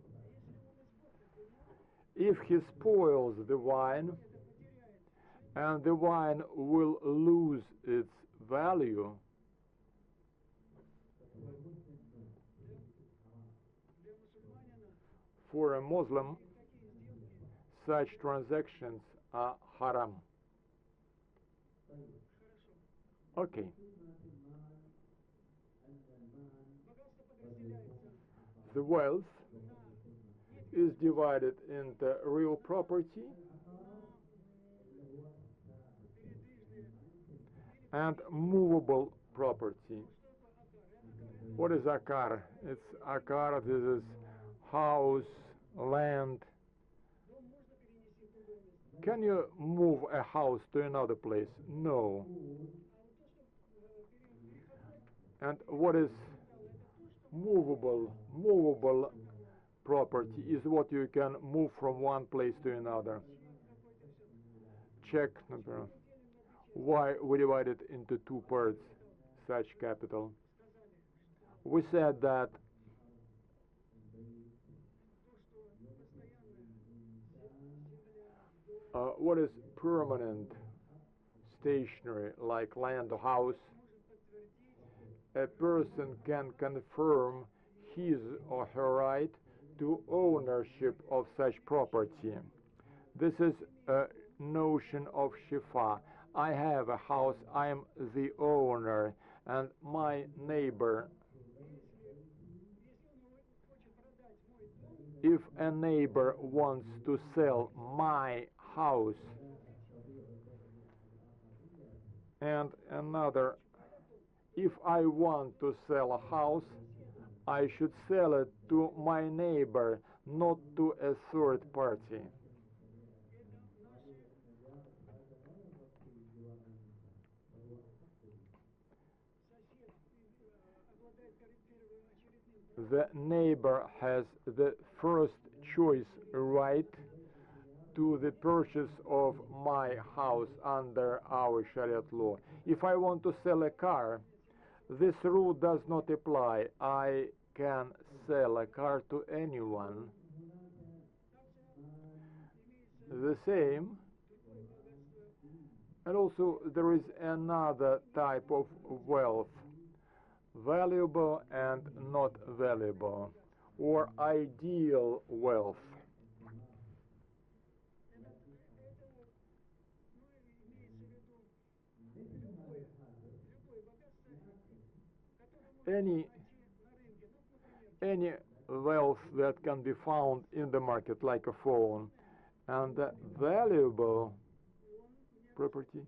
if he spoils the wine, and the wine will lose its value, for a Muslim, such transactions are haram. Okay. The wealth is divided into real property and movable property. What is akar? It's akar. This is house, land. Can you move a house to another place? No. And what is movable? Movable property is what you can move from one place to another. Check number. Why we divide it into two parts, such capital? We said that what is permanent, stationary, like land or house, a person can confirm his or her right to ownership of such property. This is a notion of shifa. I have a house, I am the owner, and my neighbor, if a neighbor wants to sell my house and another, if I want to sell a house, I should sell it to my neighbor, not to a third party. The neighbor has the first choice right to the purchase of my house under our Shariat law. If I want to sell a car, this rule does not apply. I can sell a car to anyone. The same. And also there is another type of wealth, valuable and not valuable, or ideal wealth. Any wealth that can be found in the market, like a phone, and valuable property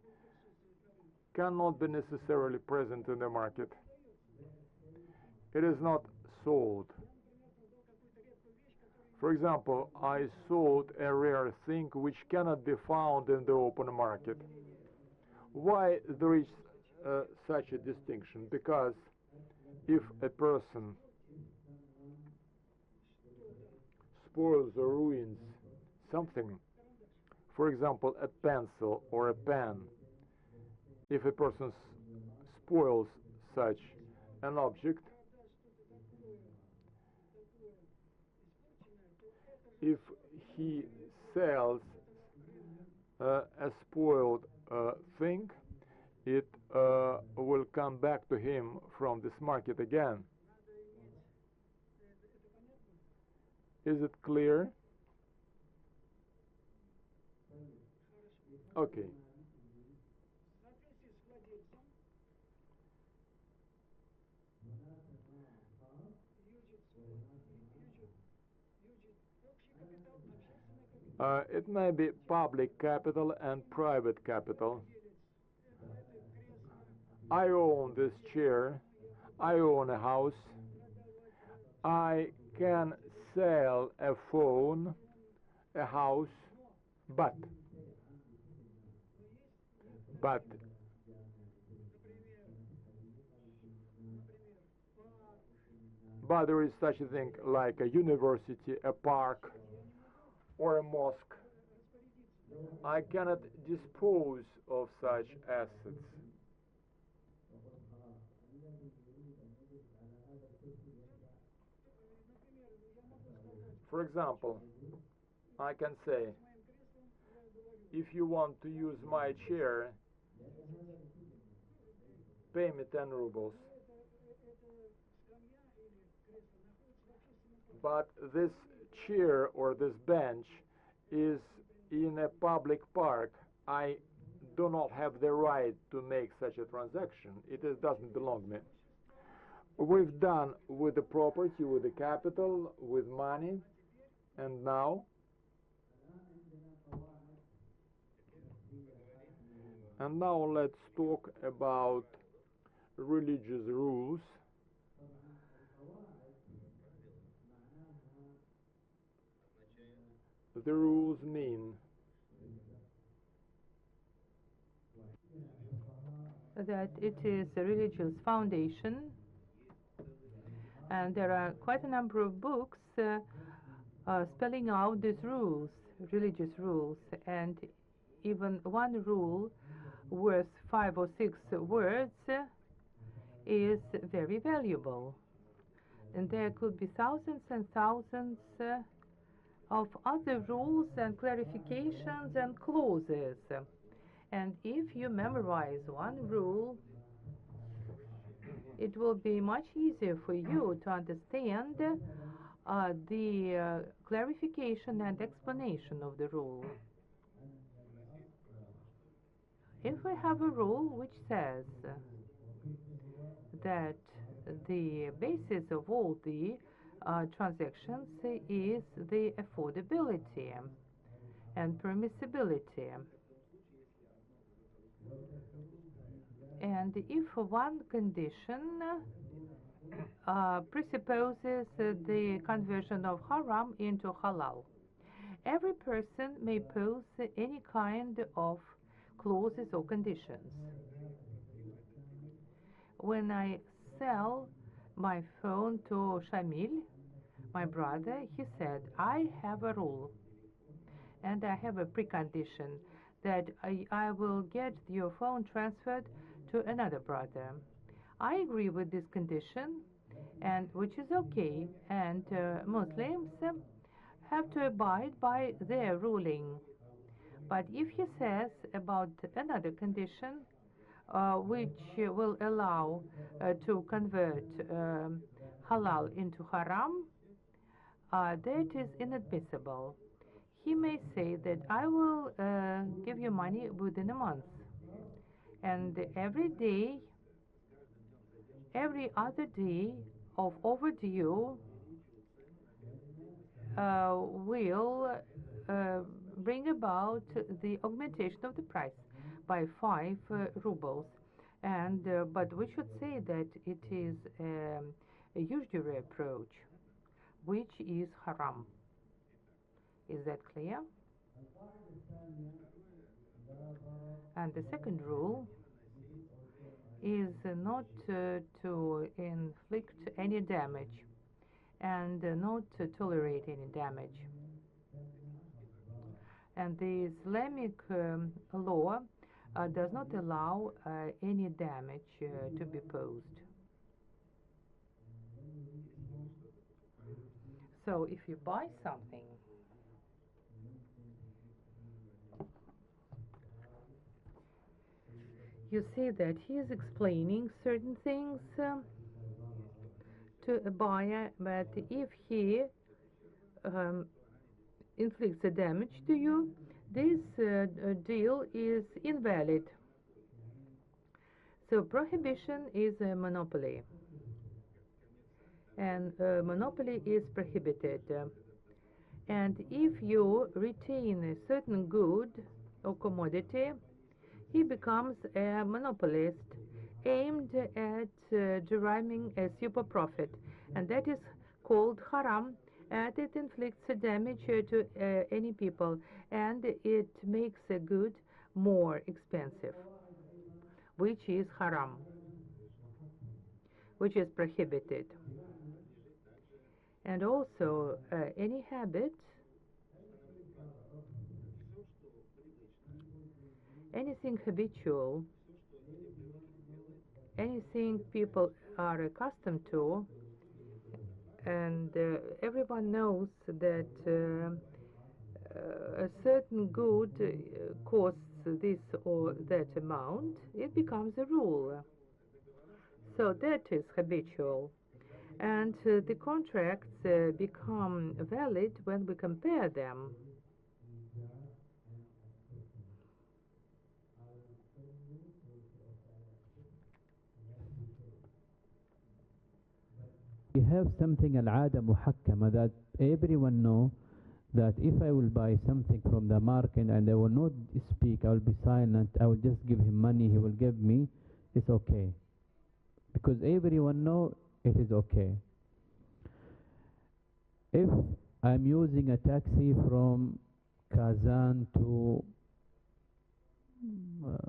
cannot be necessarily present in the market. It is not sold. For example, I sold a rare thing which cannot be found in the open market. Why there is such a distinction? Because if a person spoils or ruins something, for example, a pencil or a pen, if a person spoils such an object, if he sells a spoiled thing, it will come back to him from this market again. Is it clear? Okay. It may be public capital and private capital. I own this chair. I own a house. I can sell a phone, a house, but but there is such a thing like a university, a park, or a mosque. I cannot dispose of such assets. For example, I can say, if you want to use my chair, pay me 10 rubles. But this chair or this bench is in a public park. I do not have the right to make such a transaction. Doesn't belong to me. We've done with the property, with the capital, with money, and now let's talk about religious rules. The rules mean that it is a religious foundation, and there are quite a number of books spelling out these rules, religious rules, and even one rule worth 5 or 6 words is very valuable. And there could be thousands and thousands of other rules and clarifications and clauses. And if you memorize one rule, it will be much easier for you to understand the clarification and explanation of the rule. If we have a rule which says that the basis of all the transactions is the affordability and permissibility, and if one condition presupposes the conversion of haram into halal, every person may pose any kind of clauses or conditions. When I sell my phone to Shamil, my brother, he said, I have a rule and I have a precondition that I will get your phone transferred to another brother. I agree with this condition, and which is okay, and Muslims have to abide by their ruling. But if he says about another condition which will allow to convert halal into haram, that is inadmissible. He may say that I will give you money within a month, and every other day of overdue will bring about the augmentation of the price by 5 rubles. And but we should say that it is a usury approach, which is haram. Is that clear? And the second rule is not to inflict any damage and not to tolerate any damage. And the Islamic law does not allow any damage to be posed. So if you buy something you see that he is explaining certain things to a buyer, but if he um, inflicts a damage to you, this deal is invalid. So prohibition is a monopoly, and monopoly is prohibited. And if you retain a certain good or commodity, he becomes a monopolist aimed at deriving a super profit, and that is called haram, and it inflicts a damage to any people, and it makes a good more expensive, which is haram, which is prohibited. And also any habit, anything habitual, anything people are accustomed to, and everyone knows that a certain good costs this or that amount, it becomes a rule. So that is habitual. And the contracts become valid when we compare them. We have something al-ada muhakkama that everyone know that if I will buy something from the market and I will not speak, I will be silent, I will just give him money, he will give me, it's okay. Because everyone know it is okay. If I'm using a taxi from Kazan to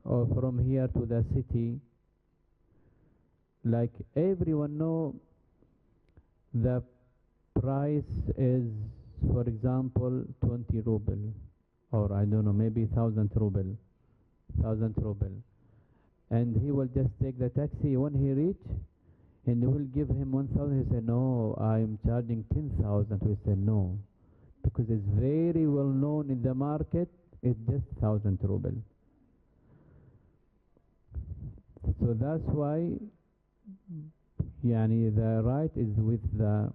or from here to the city, like everyone know the price is, for example, 20 ruble, or I don't know, maybe 1,000 ruble, and he will just take the taxi. When he reach, and we will give him 1,000, he say, no, I am charging 10,000. We say, no, because it's very well known in the market, it's just 1,000 ruble. So that's why the right is with the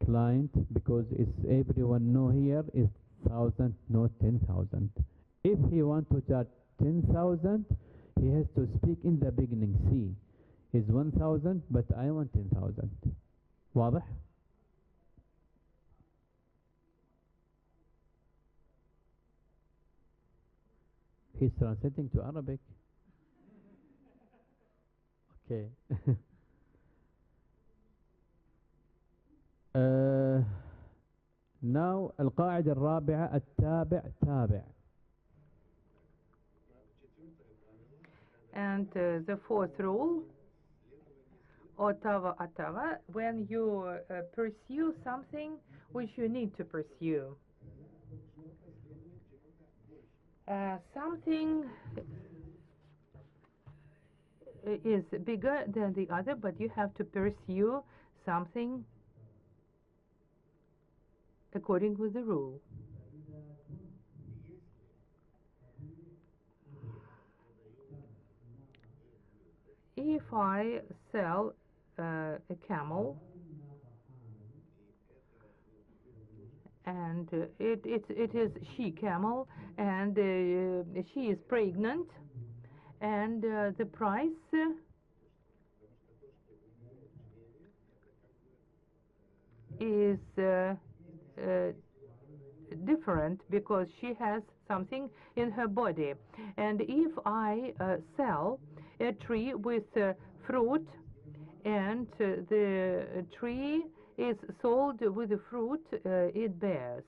client, because it's everyone know here is 1,000, not 10,000. If he want to charge 10,000, he has to speak in the beginning. See, it's 1,000, but I want 10,000. واضح? He's translating to Arabic. Okay. Now القاعدة الرابعة التابع تابع. And the fourth rule, otava atava, when you pursue something which you need to pursue. Something is bigger than the other, but you have to pursue something according with the rule. If I sell a camel, and it is she camel, and she is pregnant, and the price is different because she has something in her body. And if I sell a tree with fruit, and the tree is sold with the fruit it bears.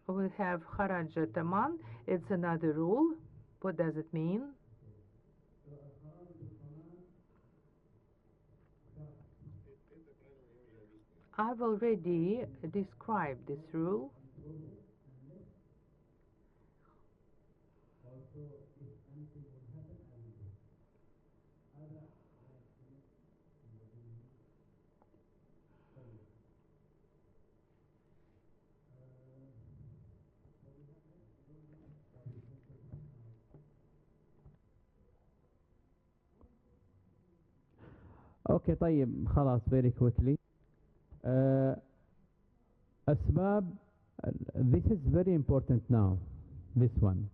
We have Kharaj Taman. It's another rule. What does it mean? I've already described this rule. Okay, طيب خلاص very quickly. Uh, أسباب this is very important now this one.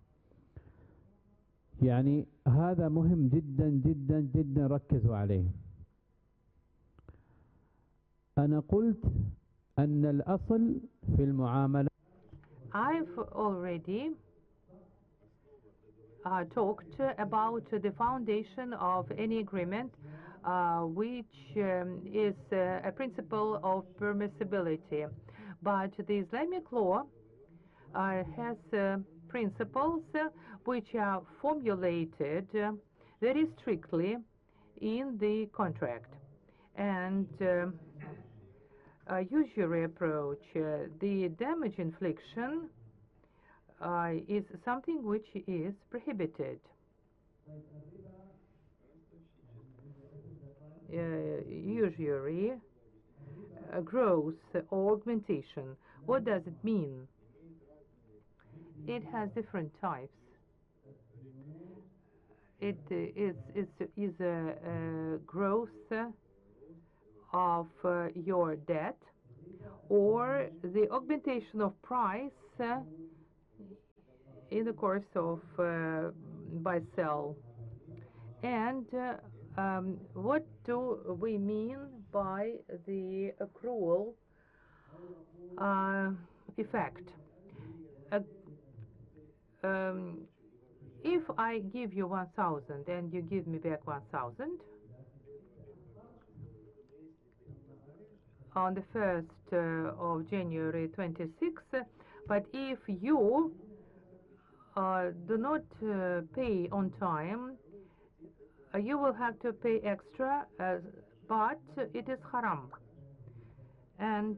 يعني هذا مهم جدا جدا جدا ركزوا عليه. أنا قلت أن الأصل في المعاملة. I've already talked about the foundation of any agreement, which is a principle of permissibility. But the Islamic law has principles which are formulated very strictly in the contract. And usury approach, the damage infliction is something which is prohibited. Usury, growth or augmentation. What does it mean? It has different types. It is a growth of your debt, or the augmentation of price in the course of buy-sell. And what do we mean by the accrual effect? If I give you 1,000 and you give me back 1,000, on the 1st of January 26, but if you do not pay on time, you will have to pay extra, but it is haram. And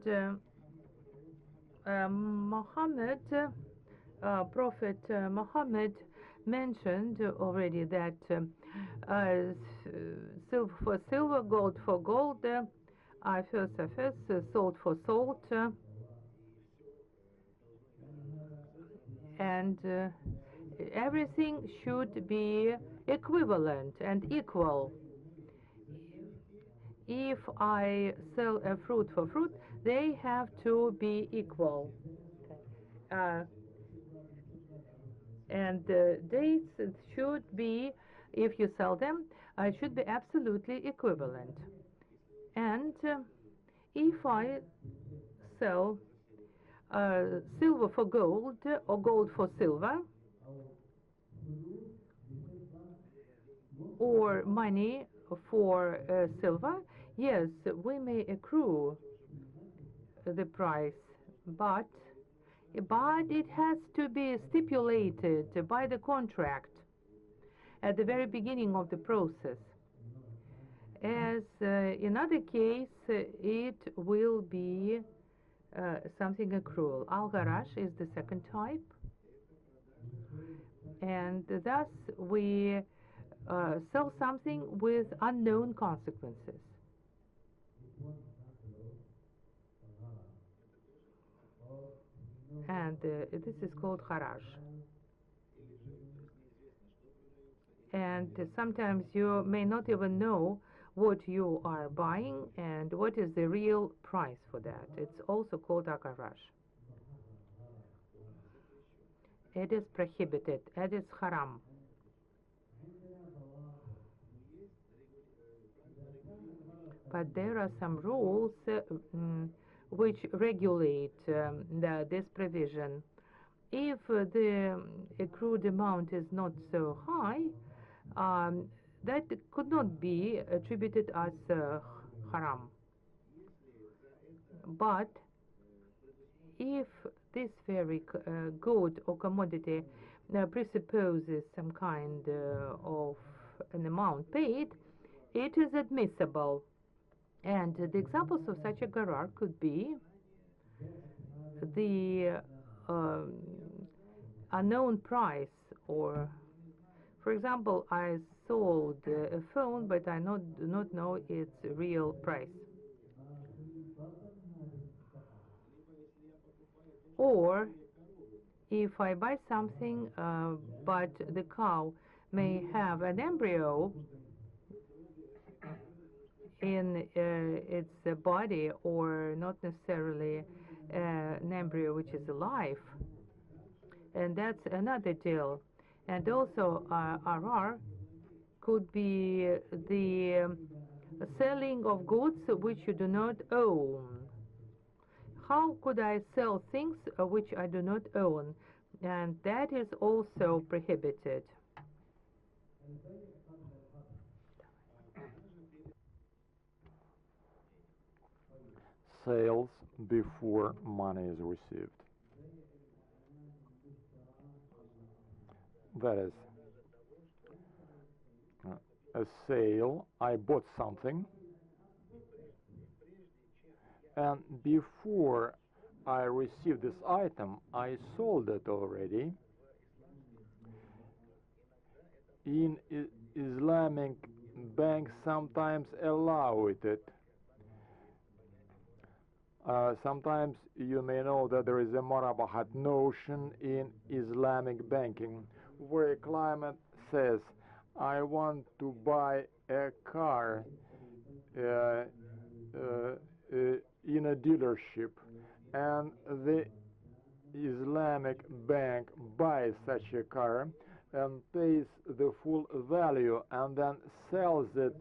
Muhammad, Prophet Muhammad mentioned already that silver for silver, gold for gold, first for first, salt for salt, and everything should be equivalent and equal. If I sell a fruit for fruit, they have to be equal. And dates should be, if you sell them, should be absolutely equivalent. And if I sell silver for gold or gold for silver, or money for silver, yes, we may accrue the price, but it has to be stipulated by the contract at the very beginning of the process. As in other case, it will be something accrual. Al-Garash is the second type, and thus we sell something with unknown consequences. And this is called haraj. And sometimes you may not even know what you are buying and what is the real price for that. It's also called agarash. It is prohibited. It is haram. But there are some rules which regulate this provision. If the accrued amount is not so high, that could not be attributed as haram. But if this very good or commodity presupposes some kind of an amount paid, it is admissible. And the examples of such a garar could be the unknown price, or, for example, I sold a phone, but I do not know its real price. Or if I buy something, but the cow may have an embryo in its body, or not necessarily an embryo which is alive. And that's another deal. And also RR could be the selling of goods which you do not own. How could I sell things which I do not own? And that is also prohibited. Sales before money is received. That is a sale. I bought something, and before I received this item, I sold it already. In Islamic banks sometimes allow it. Sometimes you may know that there is a murabahat notion in Islamic banking, where a client says, I want to buy a car in a dealership, and the Islamic bank buys such a car and pays the full value and then sells it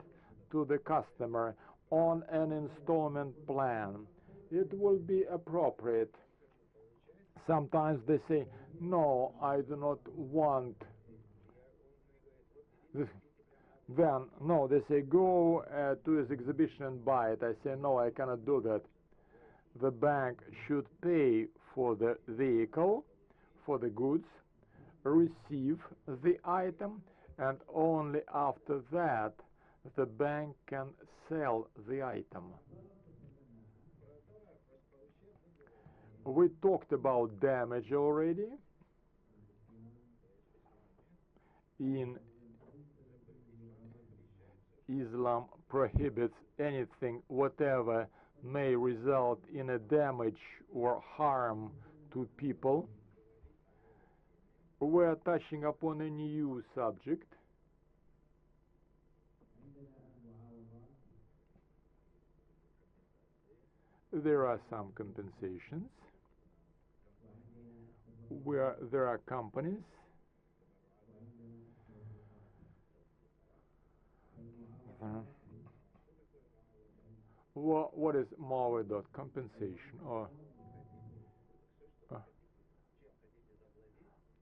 to the customer on an installment plan. It will be appropriate. Sometimes they say, no, I do not want this. Then, no, they say, go to this exhibition and buy it. I say, no, I cannot do that. The bank should pay for the vehicle, for the goods, receive the item, and only after that the bank can sell the item. We talked about damage already. In Islam prohibits anything, whatever may result in a damage or harm to people. We are touching upon a new subject. There are some compensations where there are companies what is Maoridot compensation, or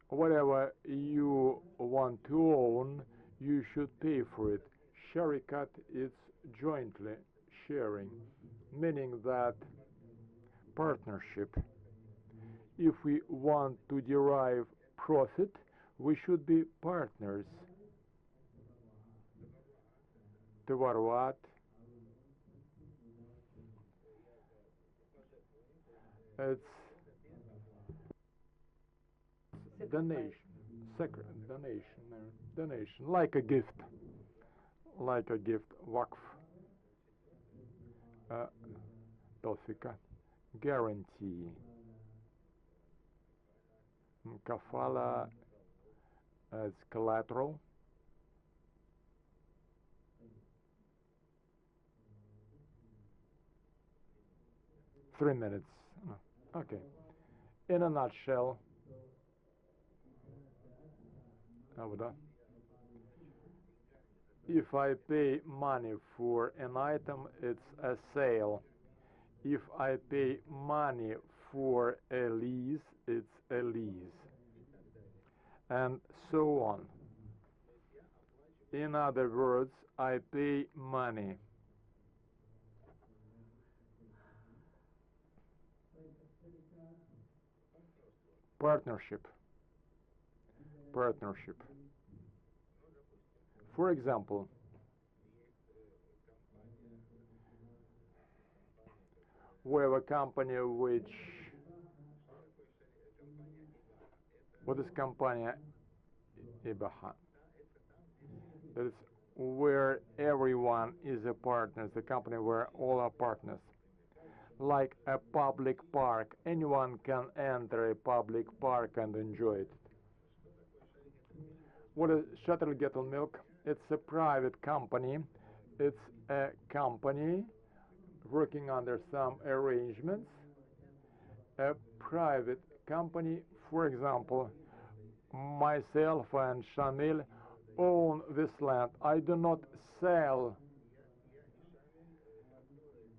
whatever you want to own, you should pay for it. Sharikat is jointly sharing, meaning that partnership. If we want to derive profit, we should be partners. Tevarwat. It's donation, sacred donation, like a gift, waqf, tawfika, guarantee, kafala as collateral. Three minutes. Okay. In a nutshell, if I pay money for an item, it's a sale. If I pay money for a lease, it's a lease. And so on. In other words, I pay money. Partnership. For example, we have a company which, what is company Ibaha? That is where everyone is a partner, the company where all are partners. Like a public park, anyone can enter a public park and enjoy it. What is Shuttle Milk? It's a private company. It's a company working under some arrangements, a private company. For example, myself and Shamil own this land. I do not sell.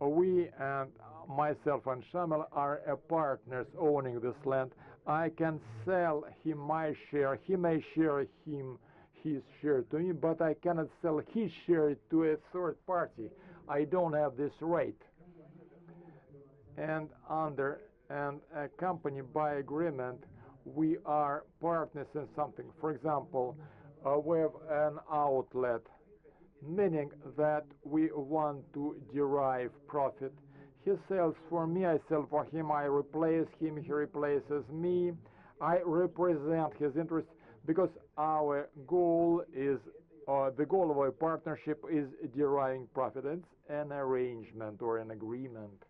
We and myself and Shamil are partners owning this land. I can sell him my share. He may share his share to me, but I cannot sell his share to a third party. I don't have this right. And under a company by agreement, we are partners in something. For example, we have an outlet, meaning that we want to derive profit. He sells for me, I sell for him, I replace him, he replaces me. I represent his interest because our goal is, the goal of our partnership is deriving profit. It's an arrangement or an agreement.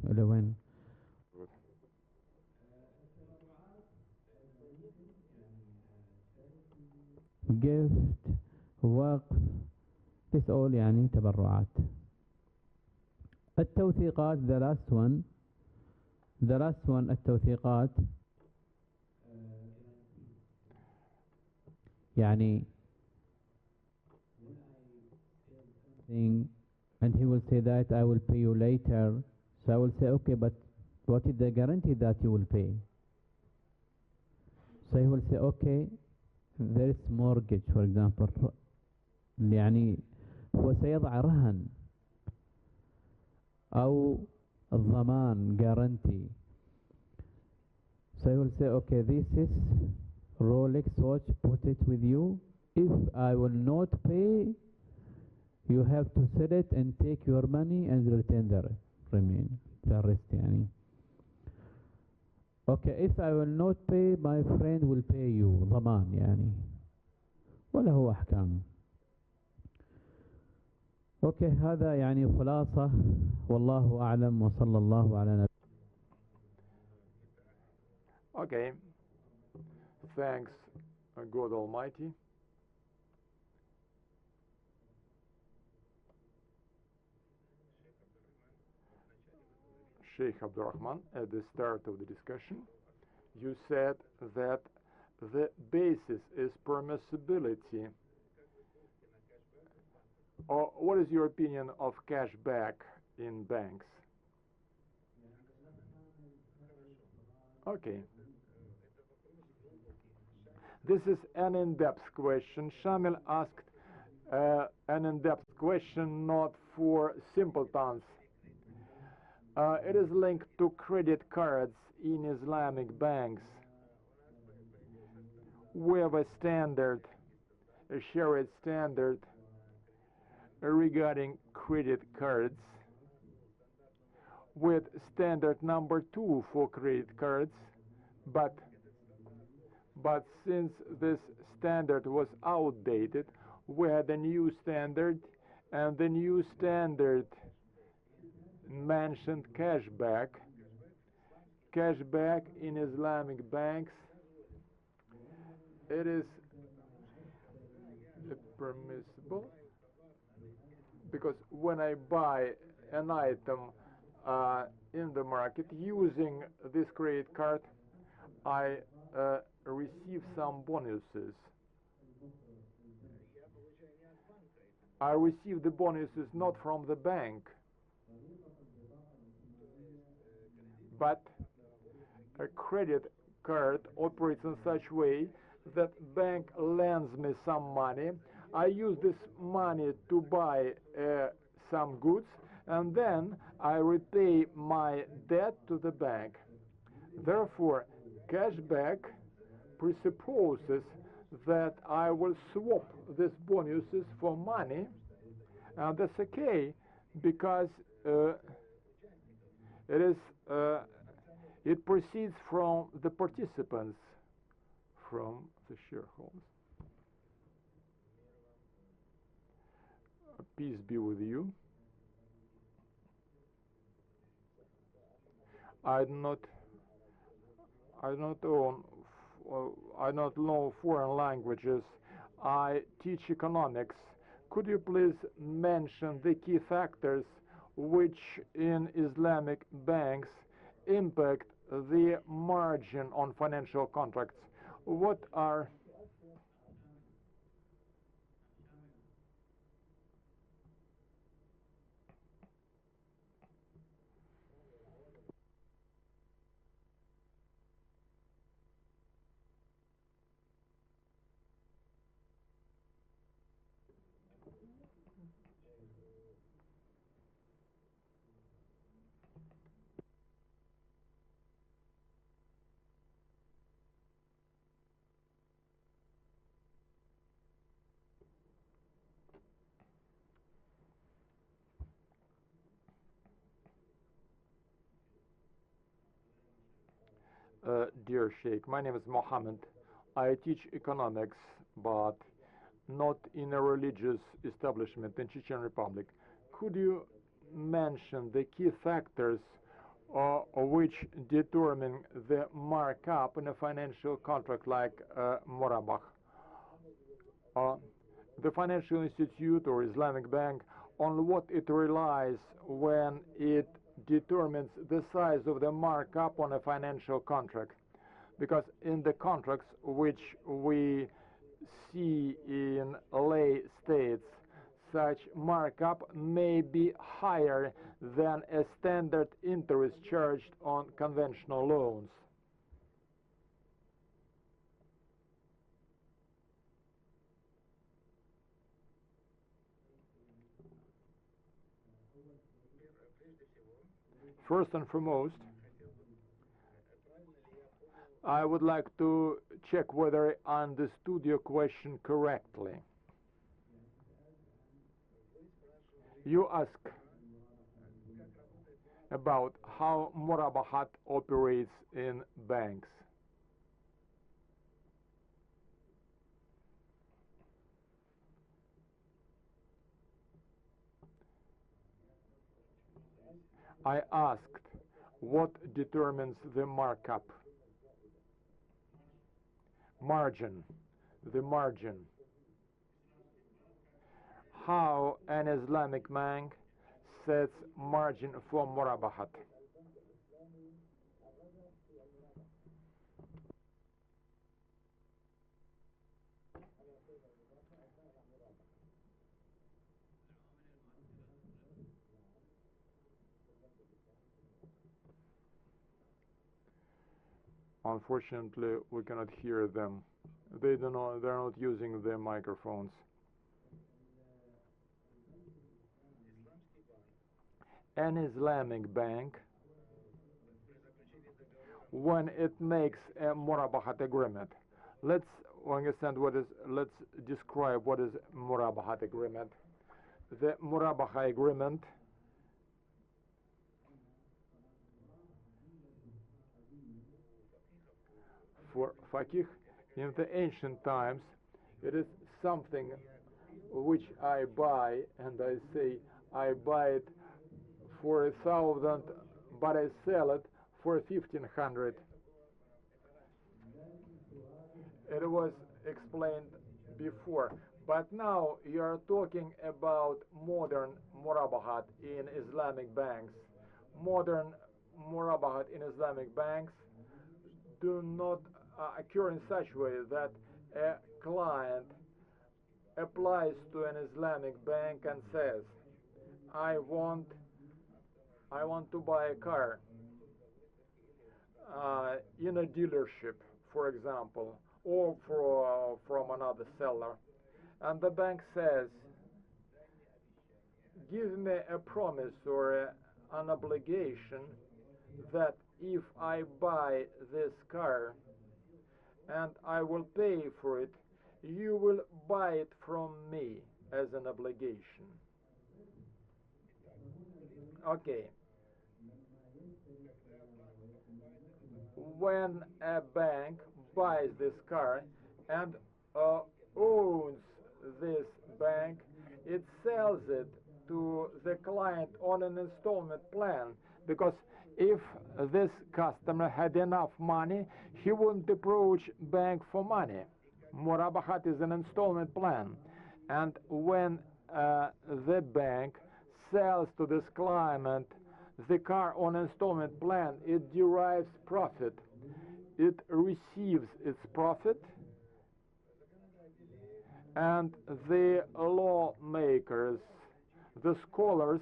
لوين gift وقف this all يعني تبرعات. التوثيقات the last one التوثيقات يعني and he will say that I will pay you later, so I will say okay, but what is the guarantee that you will pay? So he will say okay, there is mortgage for example, يعني هو سيضع رهن أو الضمان guarantee. So he will say okay, this is Rolex watch, put it with you. If I will not pay, you have to sell it and take your money and return the rest يعني. Okay, if I will not pay, my friend will pay you ضمان يعني وله أحكام. اوكي هذا يعني خلاصة والله أعلم وصلى الله على نبينا. Okay, thanks God Almighty. Sheikh Abdurrahman, at the start of the discussion, you said that the basis is permissibility. Or what is your opinion of cash back in banks? Okay. This is an in-depth question. Shamil asked an in-depth question, not for simpletons. It is linked to credit cards in Islamic banks. We have a standard, a shared standard regarding credit cards with standard number 2 for credit cards, but since this standard was outdated, we had a new standard, and the new standard mentioned cashback. Cashback in Islamic banks, it is permissible because when I buy an item in the market using this credit card, I receive some bonuses. I receive the bonuses not from the bank, but a credit card operates in such way that bank lends me some money. I use this money to buy some goods, and then I repay my debt to the bank. Therefore, cashback presupposes that I will swap these bonuses for money, and that's okay because it proceeds from the participants, from the shareholders. Peace be with you. I do not I don't own I don't know foreign languages. I teach economics. Could you please mention the key factors which in Islamic banks impact the margin on financial contracts? What are dear Sheikh, my name is Mohammed. I teach economics, but not in a religious establishment in Chechen Republic. Could you mention the key factors which determine the markup in a financial contract like Morabach? Uh, the financial institute or Islamic bank, on what it relies when it determines the size of the markup on a financial contract? Because in the contracts which we see in lay states, such markup may be higher than a standard interest charged on conventional loans. First and foremost, I would like to check whether I understood your question correctly. You ask about how Murabahat operates in banks. I asked what determines the markup? Margin, the margin. How an Islamic bank sets margin for Murabahat? Unfortunately, we cannot hear them. They're not using their microphones. An Islamic bank, when it makes a Murabahat agreement, let's let's describe what is Murabahat agreement. The Murabaha agreement for Faqih in the ancient times, it is something which I buy, and I say I buy it for 1,000, but I sell it for 1,500. It was explained before, but now you are talking about modern murabahat in Islamic banks. Modern murabahat in Islamic banks do not occur in such way that a client applies to an Islamic bank and says, I want to buy a car in a dealership, for example, or from another seller. And the bank says, give me a promise or an obligation that if I buy this car and I will pay for it, you will buy it from me as an obligation. Okay. When a bank buys this car and owns this bank, it sells it to the client on an installment plan, because If this customer had enough money, he wouldn't approach bank for money. Murabahat is an installment plan. And when the bank sells to this client the car on installment plan, it derives profit. It receives its profit, and the lawmakers, the scholars,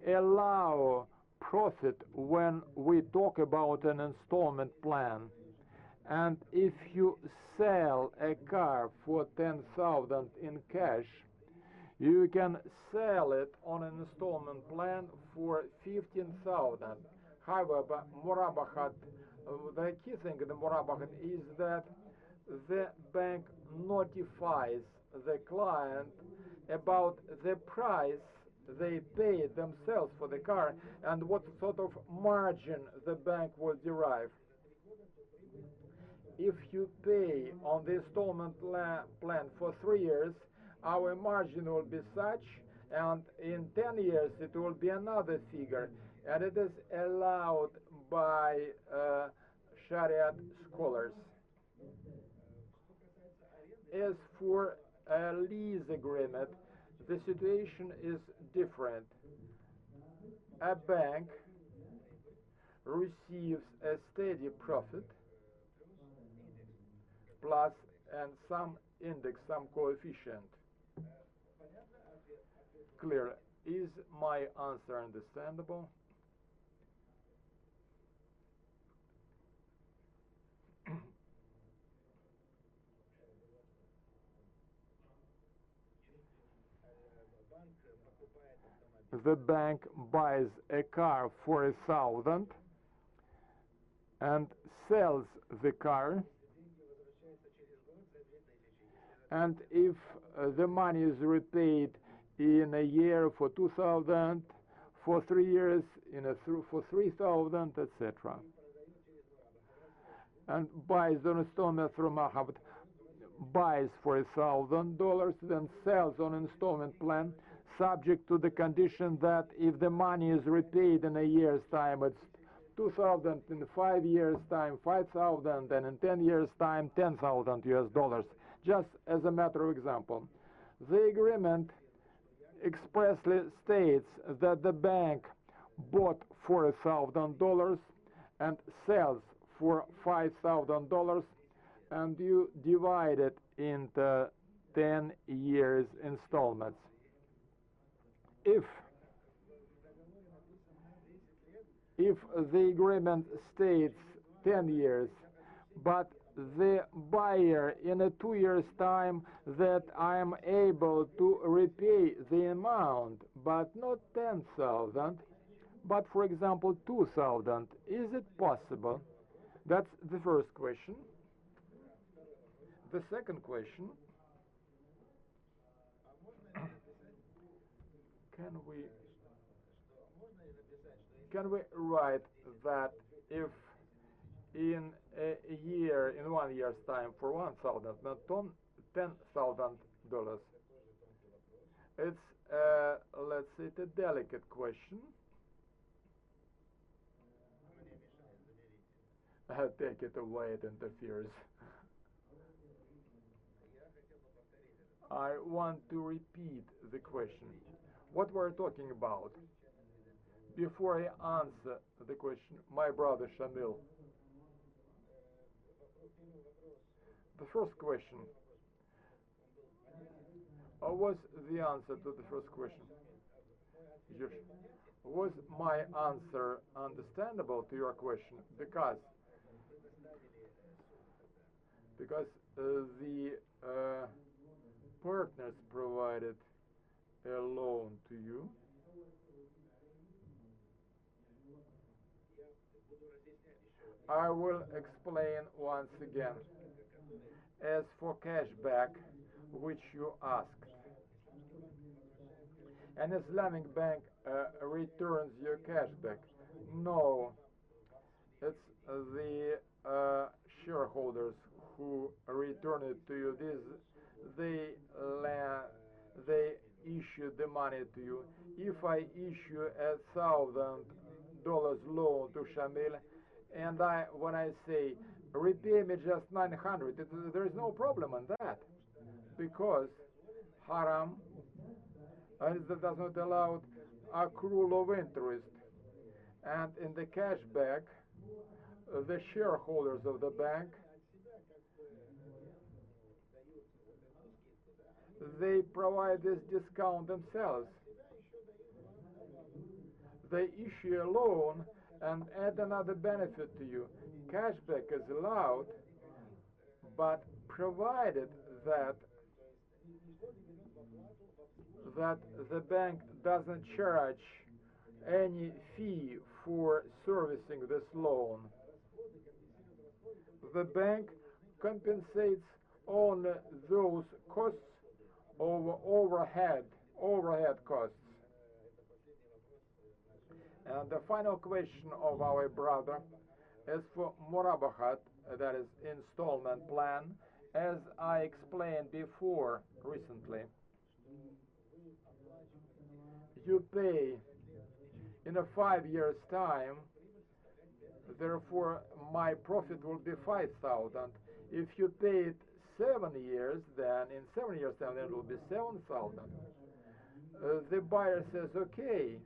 allow profit when we talk about an installment plan. And if you sell a car for 10,000 in cash, you can sell it on an installment plan for 15,000. However, Murabahat, the key thing in the Murabahat is that the bank notifies the client about the price they pay themselves for the car and what sort of margin the bank will derive. If you pay on the installment plan for 3 years, our margin will be such, and in 10 years it will be another figure, and it is allowed by Shariat scholars. As for a lease agreement, the situation is different. A bank receives a steady profit plus and some index, some coefficient. Clear. Is my answer understandable? The bank buys a car for 1,000 and sells the car, and if the money is repaid in a year for 2,000, for 3 years for 3,000, etc., and buys on installment from Mahabad, buys for $1,000, then sells on installment plan, subject to the condition that if the money is repaid in a year's time, it's 2,000, in 5 years' time, 5,000, and in 10 years' time, 10,000 US dollars. Just as a matter of example, the agreement expressly states that the bank bought for $1,000 and sells for $5,000, and you divide it into 10 years installments. If the agreement states 10 years, but the buyer in a 2 years' time that I am able to repay the amount, but not 10,000, but for example 2,000, is it possible? That's the first question. The second question, can we write that if in a year, in 1 year's time, for 1,000, not $10,000, it's let's say it's a delicate question. Take it away, it interferes. I want to repeat the question. What we're talking about? Before I answer the question, my brother Shamil, the first question, was the answer to the first question? Was my answer understandable to your question? Because the partners provided a loan to you. I will explain once again. As for cashback, which you asked, an Islamic bank returns your cashback. No, it's the shareholders who return it to you. They issue the money to you. If I issue $1,000 loan to Shamil, and when I say repay me just 900, there is no problem on that, because haram does not allow accrual of interest, and in the cashback, the shareholders of the bank, they provide this discount themselves. They issue a loan and add another benefit to you. Cashback is allowed, but provided that the bank doesn't charge any fee for servicing this loan. The bank compensates only those costs of overhead costs. And the final question of our brother is for Murabahat, that is installment plan. As I explained before recently, you pay in a 5 years time, therefore my profit will be 5,000. If you pay it 7 years, then in 7 years time it will be 7,000. The buyer says, okay.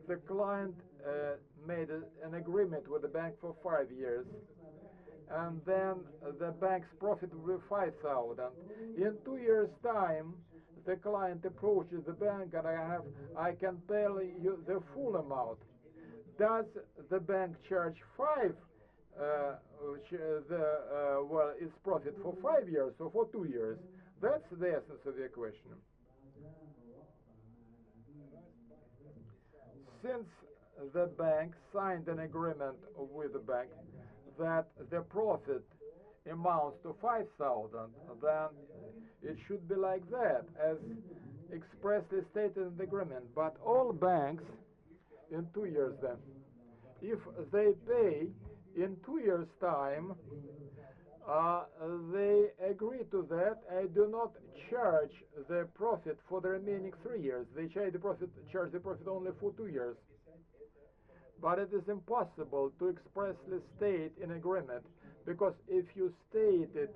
The client made an agreement with the bank for 5 years, and then the bank's profit will be 5,000. In 2 years time, the client approaches the bank and I can pay you the full amount. Does the bank charge its profit for 5 years or for 2 years? That's the essence of the question. Since the bank signed an agreement with the bank that the profit amounts to 5,000, then it should be like that, as expressly stated in the agreement. But all banks in 2 years then, if they pay in 2 years time, they agree to that and do not charge the profit for the remaining 3 years. They charge the profit only for 2 years. But it is impossible to expressly state in agreement, because if you state it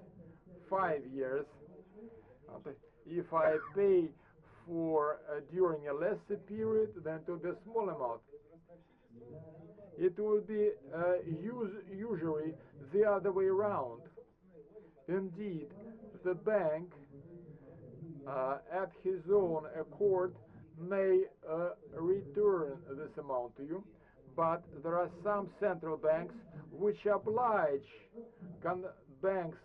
5 years, if I pay for during a lesser period, then to the small amount, it will be usually the other way around. Indeed, the bank, at his own accord, may return this amount to you, but there are some central banks which oblige banks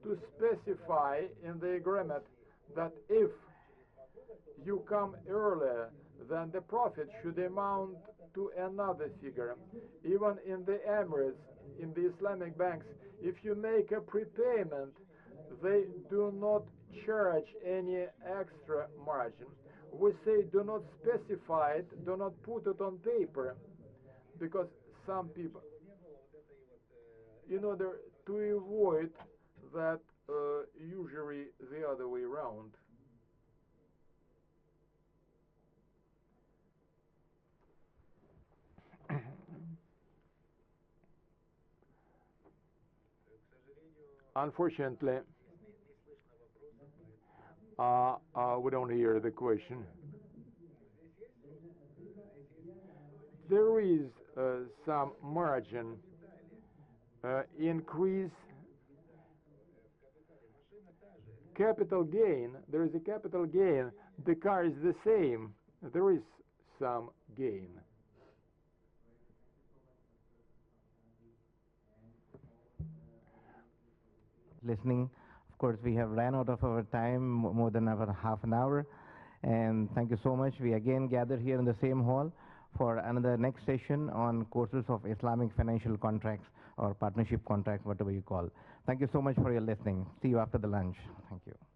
to specify in the agreement that if you come earlier, then the profit should amount to another figure. Even in the Emirates, in the Islamic banks, if you make a prepayment, they do not charge any extra margin. We say do not specify it, do not put it on paper, because some people, in order to avoid that, usually the other way around. Unfortunately, we don't hear the question. There is some margin increase. Capital gain, there is a capital gain. The car is the same. There is some gain. Listening. Of course, we have ran out of our time, more than half an hour. And thank you so much. We again gather here in the same hall for another next session on courses of Islamic financial contracts or partnership contracts, whatever you call. Thank you so much for your listening. See you after the lunch. Thank you.